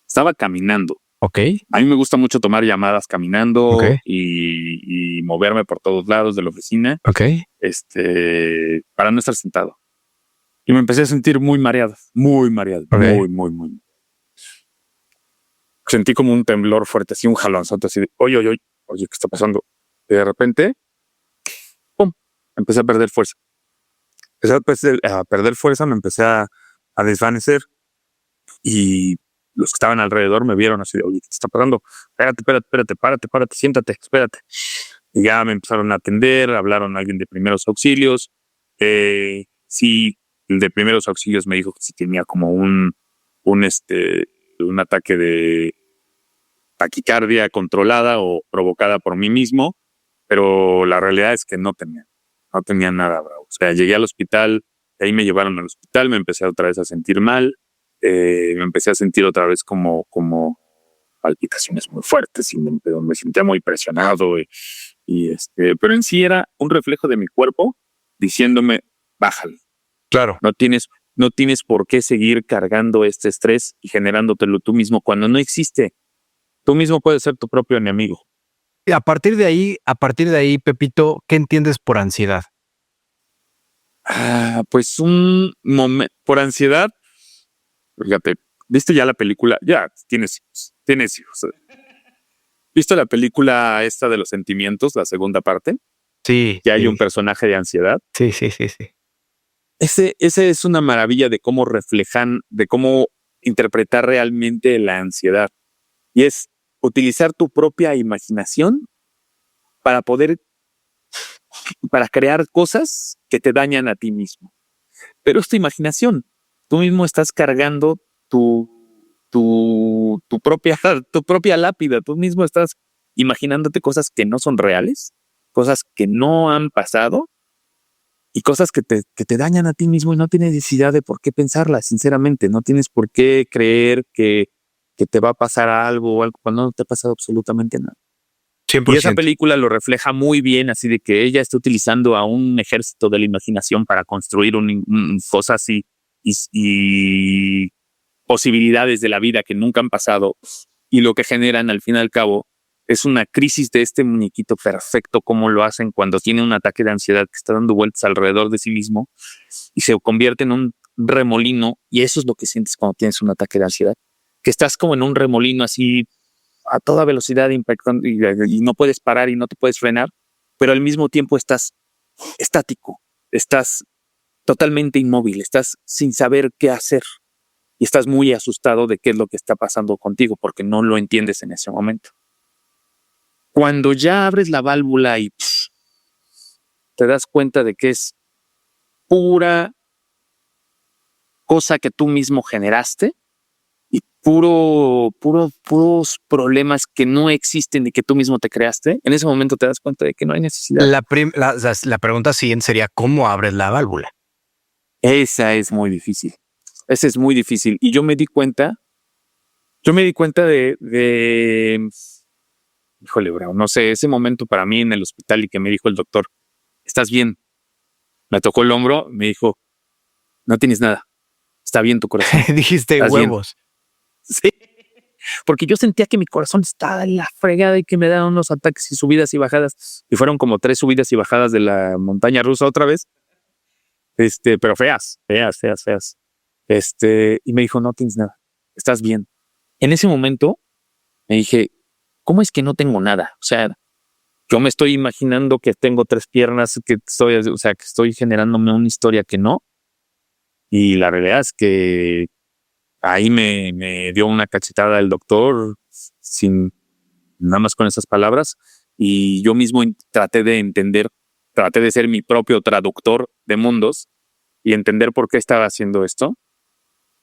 Estaba caminando. Ok. A mí me gusta mucho tomar llamadas caminando y moverme por todos lados de la oficina. Ok. Para no estar sentado. Y me empecé a sentir muy mareado. Muy mareado. Okay. Muy. Sentí como un temblor fuerte, así un jalonzote, así de, oye, ¿qué está pasando? Y de repente, ¡pum! Empecé a perder fuerza. Me empecé a desvanecer y los que estaban alrededor me vieron así de, oye, ¿qué te está pasando? Espérate, párate, siéntate, espérate. Y ya me empezaron a atender, hablaron a alguien de primeros auxilios. Sí, el de primeros auxilios me dijo que sí tenía como un ataque de taquicardia controlada o provocada por mí mismo, pero la realidad es que no tenía nada, bravo. O sea, llegué al hospital, de ahí me llevaron al hospital, me empecé otra vez a sentir mal, me empecé a sentir otra vez como palpitaciones muy fuertes y me sentía muy presionado pero en sí era un reflejo de mi cuerpo diciéndome, bájale. Claro. No tienes por qué seguir cargando este estrés y generándotelo tú mismo cuando no existe. Tú mismo puedes ser tu propio enemigo. Y a partir de ahí, Pepito, ¿qué entiendes por ansiedad? Pues un momento por ansiedad. Fíjate, ¿viste ya la película? Ya, tienes hijos. ¿Viste la película esta de los sentimientos, la segunda parte? Sí. Que hay un personaje de ansiedad. Sí. Ese es una maravilla de cómo reflejan, de cómo interpretar realmente la ansiedad. Y es utilizar tu propia imaginación para crear cosas que te dañan a ti mismo. Pero es tu imaginación. Tú mismo estás cargando tu propia lápida. Tú mismo estás imaginándote cosas que no son reales cosas que no han pasado y cosas que te dañan a ti mismo y no tienes necesidad de por qué pensarlas, sinceramente. No tienes por qué creer que te va a pasar algo o algo cuando no te ha pasado absolutamente nada. 100%. Y esa película lo refleja muy bien, así de que ella está utilizando a un ejército de la imaginación para construir cosas y posibilidades de la vida que nunca han pasado. Y lo que generan al fin y al cabo es una crisis de este muñequito perfecto, como lo hacen cuando tiene un ataque de ansiedad que está dando vueltas alrededor de sí mismo y se convierte en un remolino. Y eso es lo que sientes cuando tienes un ataque de ansiedad, que estás como en un remolino así a toda velocidad impactando y no puedes parar y no te puedes frenar, pero al mismo tiempo estás estático, estás totalmente inmóvil, estás sin saber qué hacer y estás muy asustado de qué es lo que está pasando contigo porque no lo entiendes en ese momento. Cuando ya abres la válvula y te das cuenta de que es pura cosa que tú mismo generaste y puros problemas que no existen y que tú mismo te creaste, en ese momento te das cuenta de que no hay necesidad. La pregunta siguiente sería, ¿cómo abres la válvula? Esa es muy difícil. Esa es muy difícil. Y yo me di cuenta de híjole, bro, no sé, ese momento para mí en el hospital y que me dijo el doctor, ¿estás bien? Me tocó el hombro, me dijo, no tienes nada, está bien tu corazón. Dijiste ¿Estás huevos. bien? Sí, porque yo sentía que mi corazón estaba en la fregada y que me daban unos ataques y subidas y bajadas. Y fueron como 3 subidas y bajadas de la montaña rusa otra vez. Pero feas. Y me dijo, no tienes nada, estás bien. En ese momento me dije, ¿cómo es que no tengo nada? O sea, yo me estoy imaginando que tengo 3 piernas, que estoy generándome una historia que no. Y la realidad es que ahí me dio una cachetada el doctor sin nada más con esas palabras. Y yo mismo traté de ser mi propio traductor de mundos y entender por qué estaba haciendo esto.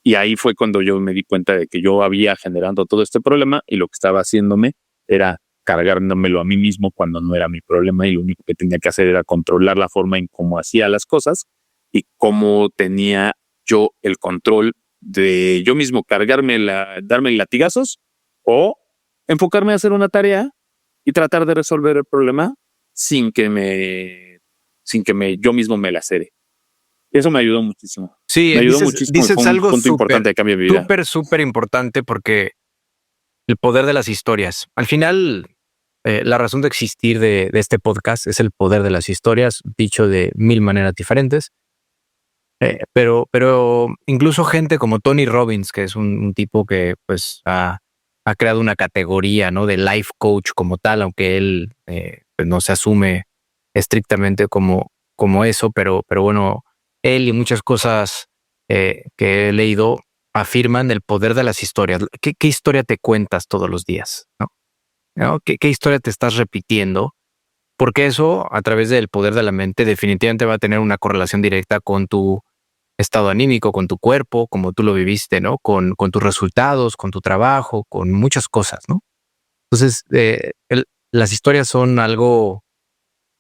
Y ahí fue cuando yo me di cuenta de que yo había generado todo este problema y lo que estaba haciéndome era cargármelo a mí mismo cuando no era mi problema y lo único que tenía que hacer era controlar la forma en cómo hacía las cosas y cómo tenía yo el control de yo mismo darme latigazos o enfocarme a hacer una tarea y tratar de resolver el problema sin que yo mismo me lacere. Eso me ayudó muchísimo. Sí, me ayudó muchísimo. dices Fue un algo punto importante de cambio de mi vida. súper importante porque el poder de las historias. Al final, la razón de existir de este podcast es el poder de las historias, dicho de 1000 maneras diferentes. Pero incluso gente como Tony Robbins, que es un tipo que pues ha creado una categoría, ¿no?, de life coach como tal, aunque él pues no se asume estrictamente como eso, pero bueno, él y muchas cosas que he leído afirman el poder de las historias. ¿Qué historia te cuentas todos los días? ¿No? ¿Qué historia te estás repitiendo? Porque eso, a través del poder de la mente, definitivamente va a tener una correlación directa con tu estado anímico, con tu cuerpo, como tú lo viviste, ¿no? Con tus resultados, con tu trabajo, con muchas cosas, ¿no? Entonces, las historias son algo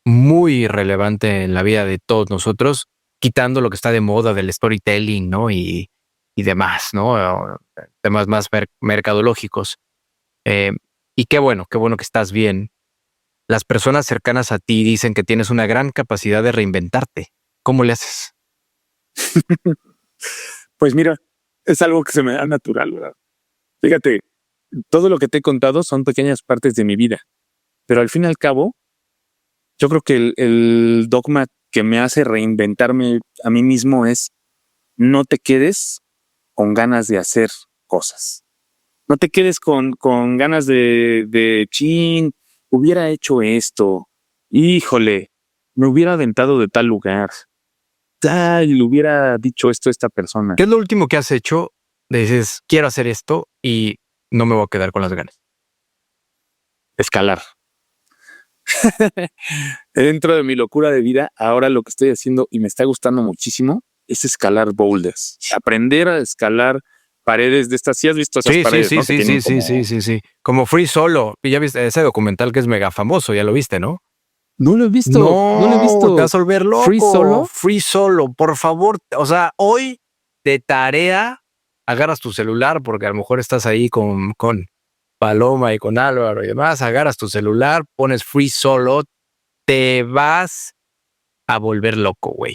muy relevante en la vida de todos nosotros, quitando lo que está de moda del storytelling, ¿no? Y demás, ¿no? Temas más mercadológicos. Y qué bueno que estás bien. Las personas cercanas a ti dicen que tienes una gran capacidad de reinventarte. ¿Cómo le haces? Pues mira, es algo que se me da natural, ¿verdad? Fíjate, todo lo que te he contado son pequeñas partes de mi vida, pero al fin y al cabo, yo creo que el dogma que me hace reinventarme a mí mismo es no te quedes con ganas de hacer cosas. No te quedes con ganas de chin, hubiera hecho esto, híjole, me hubiera aventado de tal lugar, le hubiera dicho esto a esta persona. ¿Qué es lo último que has hecho? Dices, quiero hacer esto y no me voy a quedar con las ganas. Escalar. Dentro de mi locura de vida, ahora lo que estoy haciendo y me está gustando muchísimo es escalar boulders. Aprender a escalar paredes de estas. ¿Sí has visto esas paredes? Sí. Como Free Solo. Y ya viste ese documental que es mega famoso, ya lo viste, ¿no? No lo he visto. No lo he visto. Te vas a volver loco. ¿Free Solo? Free Solo, por favor. O sea, hoy de tarea agarras tu celular porque a lo mejor estás ahí con Paloma y con Álvaro y demás. Agarras tu celular, pones Free Solo, te vas a volver loco, güey.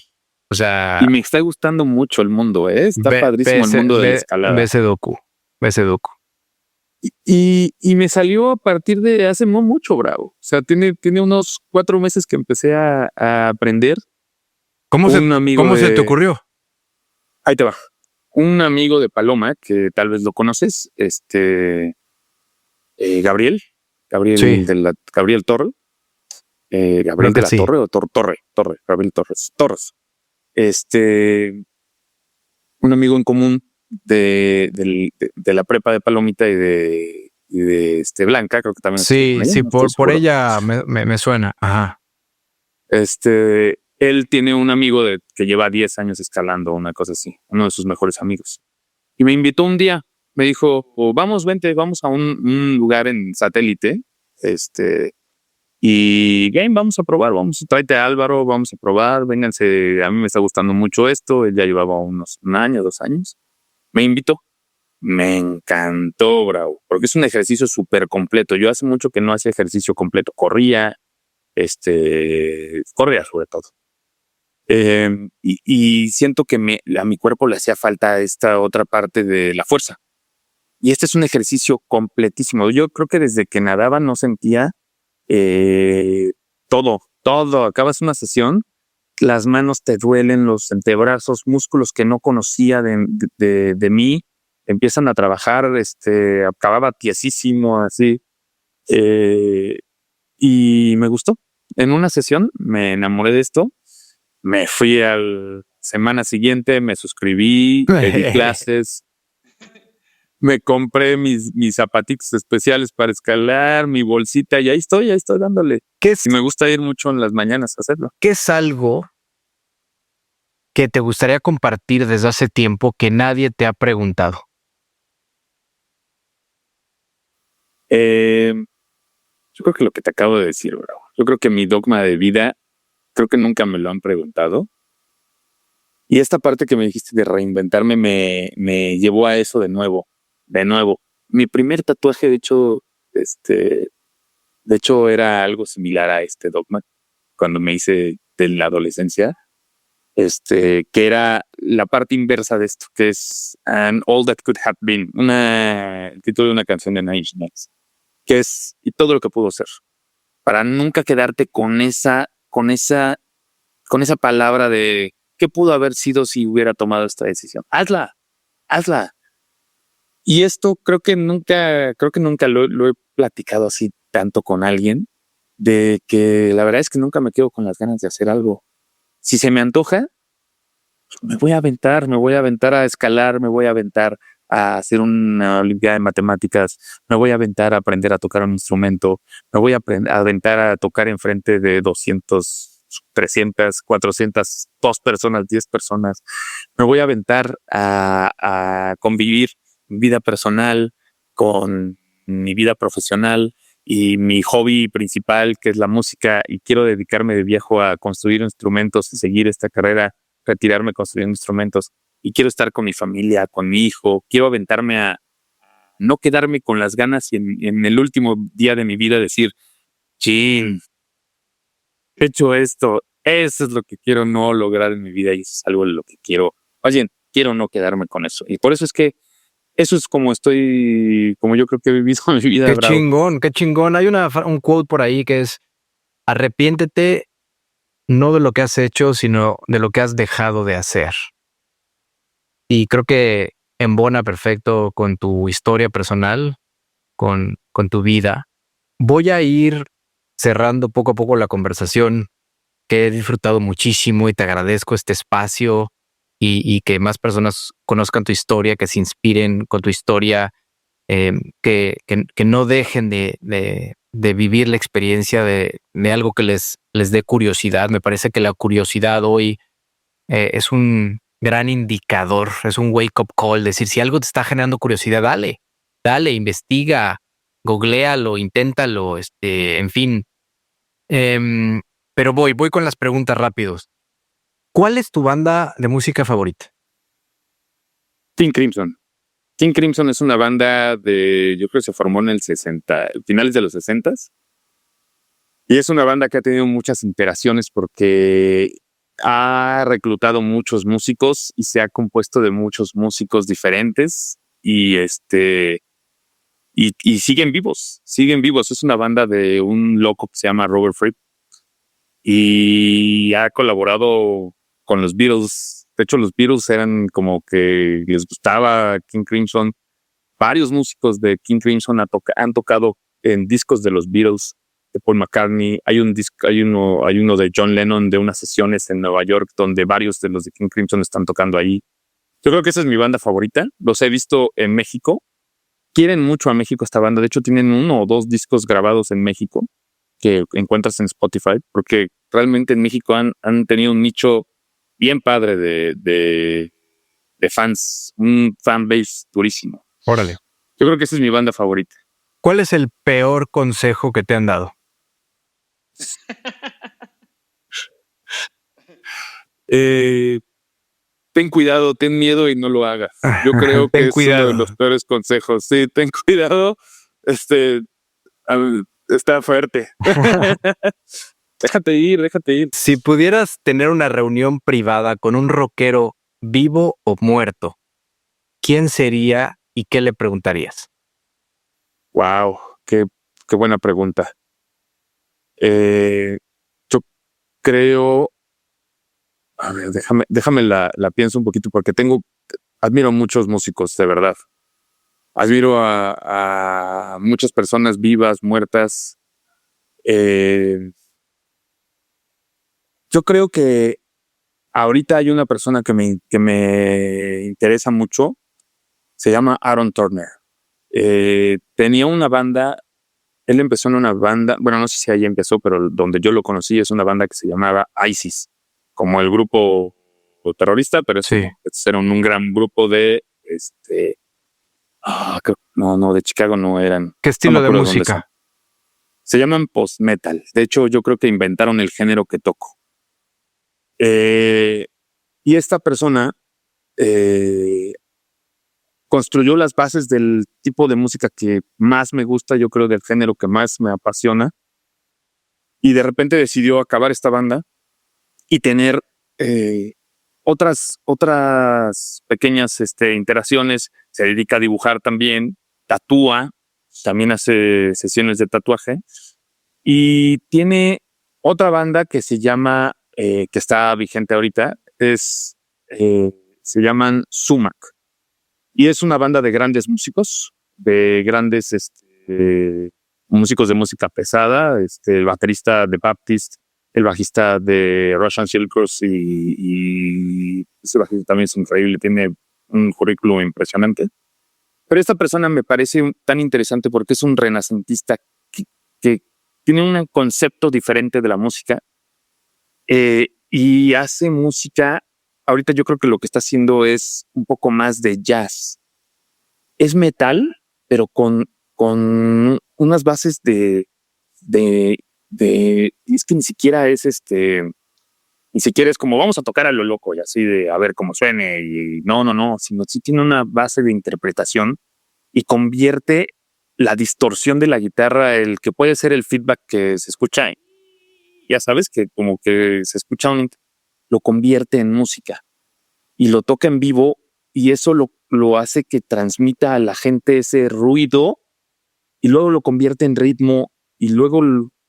O sea, Y me está gustando mucho el mundo, ¿eh? Está padrísimo el mundo de la escalada. Ve ese docu. Y me salió a partir de hace no mucho, bravo. O sea, tiene unos 4 meses que empecé a aprender. ¿Cómo se te ocurrió? Ahí te va. Un amigo de Paloma, que tal vez lo conoces, Gabriel Sí. Gabriel Torre. Gabriel de la Torre o Torre, Gabriel Torres. Un amigo en común de la prepa de Palomita y de Blanca, creo que también. Sí, por ella me suena. Ajá. Él tiene un amigo que lleva 10 años escalando, una cosa así, uno de sus mejores amigos. Y me invitó un día, me dijo, vente, vamos a un lugar en satélite, y game, vamos a probar, tráete a Álvaro, vamos a probar, vénganse, a mí me está gustando mucho esto, él ya llevaba un año, 2 años, me invitó, me encantó, bravo, porque es un ejercicio súper completo. Yo hace mucho que no hacía ejercicio completo, corría sobre todo. Y siento que a mi cuerpo le hacía falta esta otra parte de la fuerza. Y este es un ejercicio completísimo. Yo creo que desde que nadaba no sentía todo. Acabas una sesión, las manos te duelen, los antebrazos, músculos que no conocía de mí, empiezan a trabajar, acababa tiesísimo, así. Y me gustó. En una sesión me enamoré de esto. Me fui a la semana siguiente, me suscribí, pedí clases, me compré mis zapatitos especiales para escalar, mi bolsita, y ahí estoy dándole. Y me gusta ir mucho en las mañanas a hacerlo. ¿Qué es algo que te gustaría compartir desde hace tiempo que nadie te ha preguntado? Yo creo que lo que te acabo de decir, bro. Yo creo que mi dogma de vida, creo que nunca me lo han preguntado. Y esta parte que me dijiste de reinventarme me llevó a eso de nuevo. Mi primer tatuaje, de hecho, era algo similar a este dogma cuando me hice de la adolescencia, que era la parte inversa de esto, que es And All That Could Have Been, el título de una canción de Nine Inch Nails, que es y todo lo que pudo ser, para nunca quedarte con esa palabra de qué pudo haber sido si hubiera tomado esta decisión. Hazla. Y esto creo que nunca lo he platicado así tanto con alguien, de que la verdad es que nunca me quedo con las ganas de hacer algo. Si se me antoja, me voy a aventar a escalar, me voy a aventar a hacer una olimpiada de matemáticas, me voy a aventar a aprender a tocar un instrumento, me voy a aventar a tocar enfrente de 200, 300, 400, 2 personas, 10 personas. Me voy a aventar a convivir mi vida personal con mi vida profesional y mi hobby principal, que es la música, y quiero dedicarme de viejo a construir instrumentos y seguir esta carrera, retirarme construyendo instrumentos, y quiero estar con mi familia, con mi hijo. Quiero aventarme a no quedarme con las ganas y en el último día de mi vida decir, chin, he hecho esto, eso es lo que quiero no lograr en mi vida y eso es algo de lo que quiero. Oye, quiero no quedarme con eso. Y por eso es que eso es como yo creo que he vivido mi vida. Qué bravo. Qué chingón. Hay un quote por ahí que es: arrepiéntete no de lo que has hecho, sino de lo que has dejado de hacer. Y creo que embona perfecto con tu historia personal, con tu vida. Voy a ir cerrando poco a poco la conversación, que he disfrutado muchísimo y te agradezco este espacio y que más personas conozcan tu historia, que se inspiren con tu historia, que no dejen de vivir la experiencia de algo que les dé curiosidad. Me parece que la curiosidad hoy es un gran indicador, es un wake-up call, decir, si algo te está generando curiosidad, dale, investiga, googléalo, inténtalo, en fin. Pero voy con las preguntas rápidos. ¿Cuál es tu banda de música favorita? King Crimson. King Crimson es una banda yo creo que se formó en el finales de los 60. Y es una banda que ha tenido muchas iteraciones porque ha reclutado muchos músicos y se ha compuesto de muchos músicos diferentes y siguen vivos. Es una banda de un loco que se llama Robert Fripp y ha colaborado con los Beatles. De hecho, los Beatles eran como que les gustaba King Crimson. Varios músicos de King Crimson han tocado en discos de los Beatles, de Paul McCartney. Hay uno de John Lennon de unas sesiones en Nueva York donde varios de los de King Crimson están tocando ahí. Yo creo que esa es mi banda favorita. Los he visto en México. Quieren mucho a México esta banda. De hecho, tienen 1 o 2 discos grabados en México que encuentras en Spotify, porque realmente en México han tenido un nicho bien padre de fans, un fanbase durísimo. Órale. Yo creo que esa es mi banda favorita. ¿Cuál es el peor consejo que te han dado? Ten cuidado, ten miedo y no lo hagas. Yo creo que es uno de los peores consejos. Sí, ten cuidado. Está fuerte. Déjate ir. Si pudieras tener una reunión privada con un rockero vivo o muerto, ¿quién sería y qué le preguntarías? Wow, qué buena pregunta. Yo creo. A ver, déjame la pienso un poquito porque admiro a muchos músicos, de verdad. Admiro a muchas personas vivas, muertas. Yo creo que ahorita hay una persona que me interesa mucho. Se llama Aaron Turner. Tenía una banda. Él empezó en una banda, bueno, no sé si ahí empezó, pero donde yo lo conocí es una banda que se llamaba ISIS, como el grupo terrorista, pero Sí. era un gran grupo de de Chicago no eran. ¿Qué estilo me de acuerdo dónde música? son. Se llaman post-metal. De hecho, yo creo que inventaron el género que toco. Y esta persona construyó las bases del tipo de música que más me gusta, yo creo del género que más me apasiona. Y de repente decidió acabar esta banda y tener otras pequeñas interacciones. Se dedica a dibujar también, tatúa, también hace sesiones de tatuaje. Y tiene otra banda que se llama, que está vigente ahorita, se llaman Sumac. Y es una banda de grandes músicos, de grandes músicos de música pesada, el baterista de Baptist, el bajista de Russian Silkers y ese bajista también es increíble, tiene un currículum impresionante. Pero esta persona me parece tan interesante porque es un renacentista que tiene un concepto diferente de la música y hace música. Ahorita yo creo que lo que está haciendo es un poco más de jazz. Es metal, pero con unas bases de es que ni siquiera es como vamos a tocar a lo loco y así de a ver cómo suene y no, sino sí tiene una base de interpretación y convierte la distorsión de la guitarra, el que puede ser el feedback que se escucha, ya sabes que como que se escucha lo convierte en música y lo toca en vivo y eso lo hace que transmita a la gente ese ruido y luego lo convierte en ritmo y luego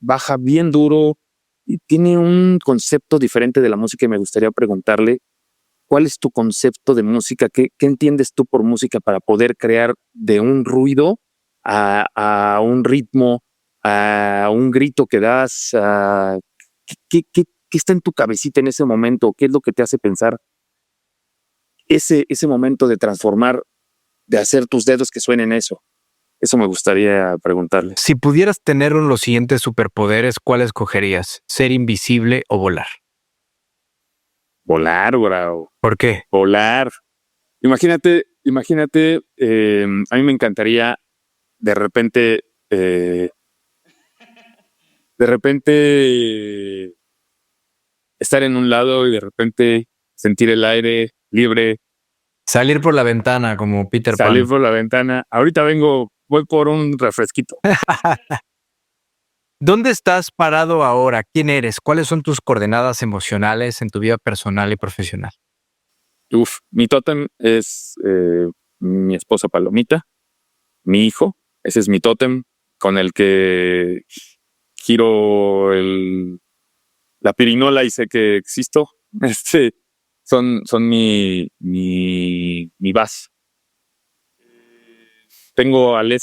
baja bien duro y tiene un concepto diferente de la música y me gustaría preguntarle ¿cuál es tu concepto de música? ¿Qué entiendes tú por música para poder crear de un ruido a un ritmo, a un grito que das? ¿Qué está en tu cabecita en ese momento? ¿Qué es lo que te hace pensar ese momento de transformar, de hacer tus dedos que suenen eso? Eso me gustaría preguntarle. Si pudieras tener uno de los siguientes superpoderes, ¿cuál escogerías? ¿Ser invisible o volar? Volar, bro. ¿Por qué? Volar. Imagínate, a mí me encantaría de repente estar en un lado y de repente sentir el aire libre, Salir por la ventana como Peter Pan. salir por la ventana. Ahorita voy por un refresquito. ¿Dónde estás parado ahora? ¿Quién eres? ¿Cuáles son tus coordenadas emocionales en tu vida personal y profesional? Mi tótem es mi esposa Palomita, mi hijo. Ese es mi tótem con el que giro la pirinola y sé que existo. Son mi base. Tengo al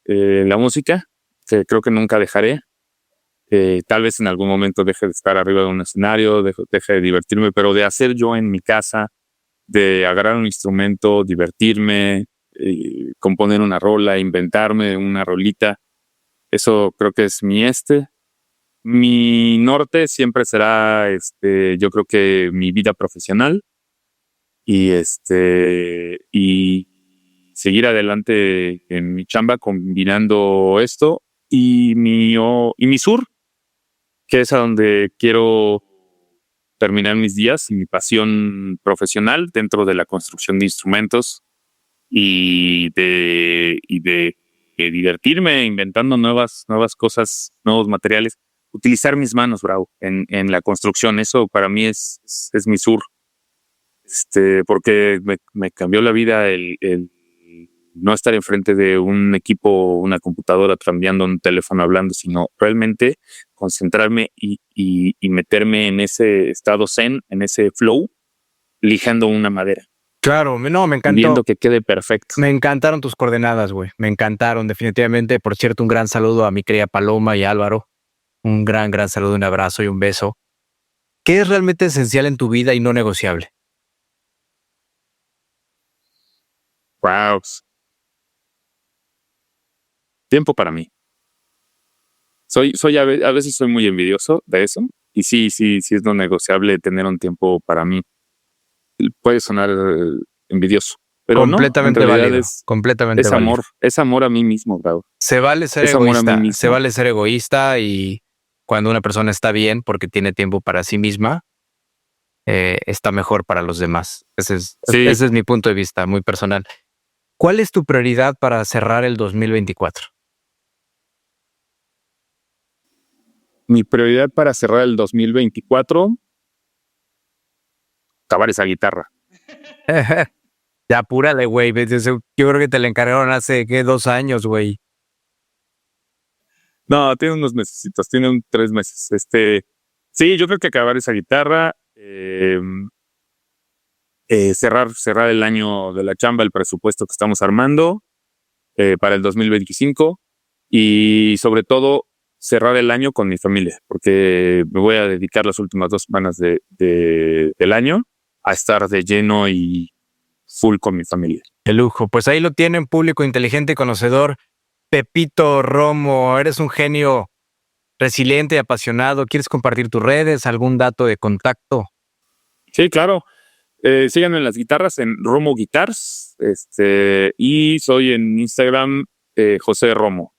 la música, que creo que nunca dejaré. Tal vez en algún momento deje de estar arriba de un escenario, deje de divertirme, pero de hacer yo en mi casa, de agarrar un instrumento, divertirme, componer una rola, inventarme una rolita, eso creo que es Mi norte siempre será, yo creo que mi vida profesional y seguir adelante en mi chamba combinando esto y mi sur, que es a donde quiero terminar mis días y mi pasión profesional dentro de la construcción de instrumentos y de divertirme inventando nuevas cosas, nuevos materiales, utilizar mis manos, bravo, en la construcción. Eso para mí es mi sur, porque me cambió la vida el no estar enfrente de un equipo, una computadora, trambeando un teléfono, hablando, sino realmente concentrarme y meterme en ese estado zen, en ese flow, lijando una madera. Claro, no, me encantó. Viendo que quede perfecto. Me encantaron tus coordenadas, güey. Me encantaron, definitivamente. Por cierto, un gran saludo a mi querida Paloma y Álvaro. Un gran saludo, un abrazo y un beso. ¿Qué es realmente esencial en tu vida y no negociable? Wow. Tiempo para mí. A veces soy muy envidioso de eso. Y sí es no negociable tener un tiempo para mí. Puede sonar envidioso, pero completamente no, en realidad válido. Completamente es válido. amor. Es amor a mí mismo, bravo. Se vale ser Es amor a mí egoísta. mismo. Se vale ser egoísta y cuando una persona está bien porque tiene tiempo para sí misma, está mejor para los demás. Ese es mi punto de vista, muy personal. ¿Cuál es tu prioridad para cerrar el 2024? Mi prioridad para cerrar el 2024, acabar esa guitarra. Ya apúrale, güey. Yo creo que te la encargaron hace, 2 años, güey. No, tiene unos mesecitos, tiene 3 meses. Sí, yo creo que acabar esa guitarra, cerrar el año de la chamba, el presupuesto que estamos armando para el 2025 y sobre todo cerrar el año con mi familia, porque me voy a dedicar las últimas 2 semanas del año a estar de lleno y full con mi familia. Qué lujo. Pues ahí lo tienen, público inteligente y conocedor. Pepito Romo, eres un genio resiliente y apasionado. ¿Quieres compartir tus redes, algún dato de contacto? Sí, claro. Síganme en las guitarras en Romo Guitars, y soy en Instagram José Romo.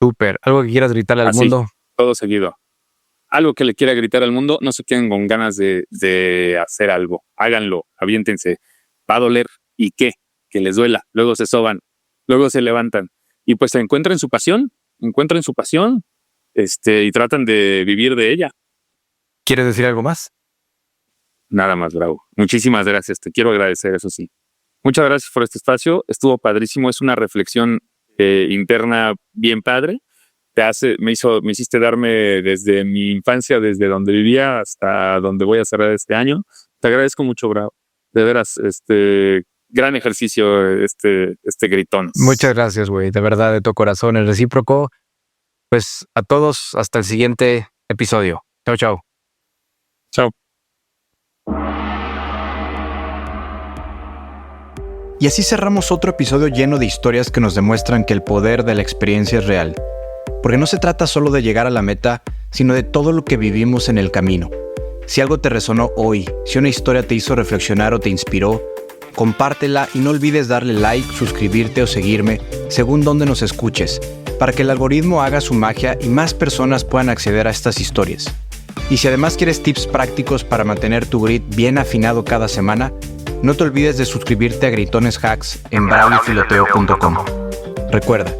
Súper. ¿Algo que quieras gritarle al mundo? Todo seguido. Algo que le quiera gritar al mundo, no se queden con ganas de hacer algo. Háganlo, aviéntense. Va a doler. ¿Y qué? Que les duela. Luego se soban, luego se levantan. Y pues encuentren su pasión, y tratan de vivir de ella. ¿Quieres decir algo más? Nada más, bravo. Muchísimas gracias. Te quiero agradecer, eso sí. Muchas gracias por este espacio. Estuvo padrísimo. Es una reflexión interna bien padre. Me hiciste darme desde mi infancia, desde donde vivía hasta donde voy a cerrar este año. Te agradezco mucho, bravo. De veras, gran ejercicio, este gritón. Muchas gracias, güey. De verdad, de todo corazón, es recíproco. Pues a todos, hasta el siguiente episodio. Chao, chao. Chao. Y así cerramos otro episodio lleno de historias que nos demuestran que el poder de la experiencia es real. Porque no se trata solo de llegar a la meta, sino de todo lo que vivimos en el camino. Si algo te resonó hoy, si una historia te hizo reflexionar o te inspiró, compártela y no olvides darle like, suscribirte o seguirme según donde nos escuches, para que el algoritmo haga su magia y más personas puedan acceder a estas historias. Y si además quieres tips prácticos para mantener tu grit bien afinado cada semana, no te olvides de suscribirte a Gritones Hacks en braulifiloteo.com. Recuerda,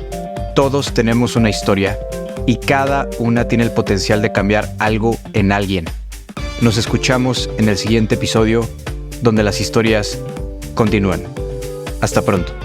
todos tenemos una historia y cada una tiene el potencial de cambiar algo en alguien. Nos escuchamos en el siguiente episodio, donde las historias continúan. Hasta pronto.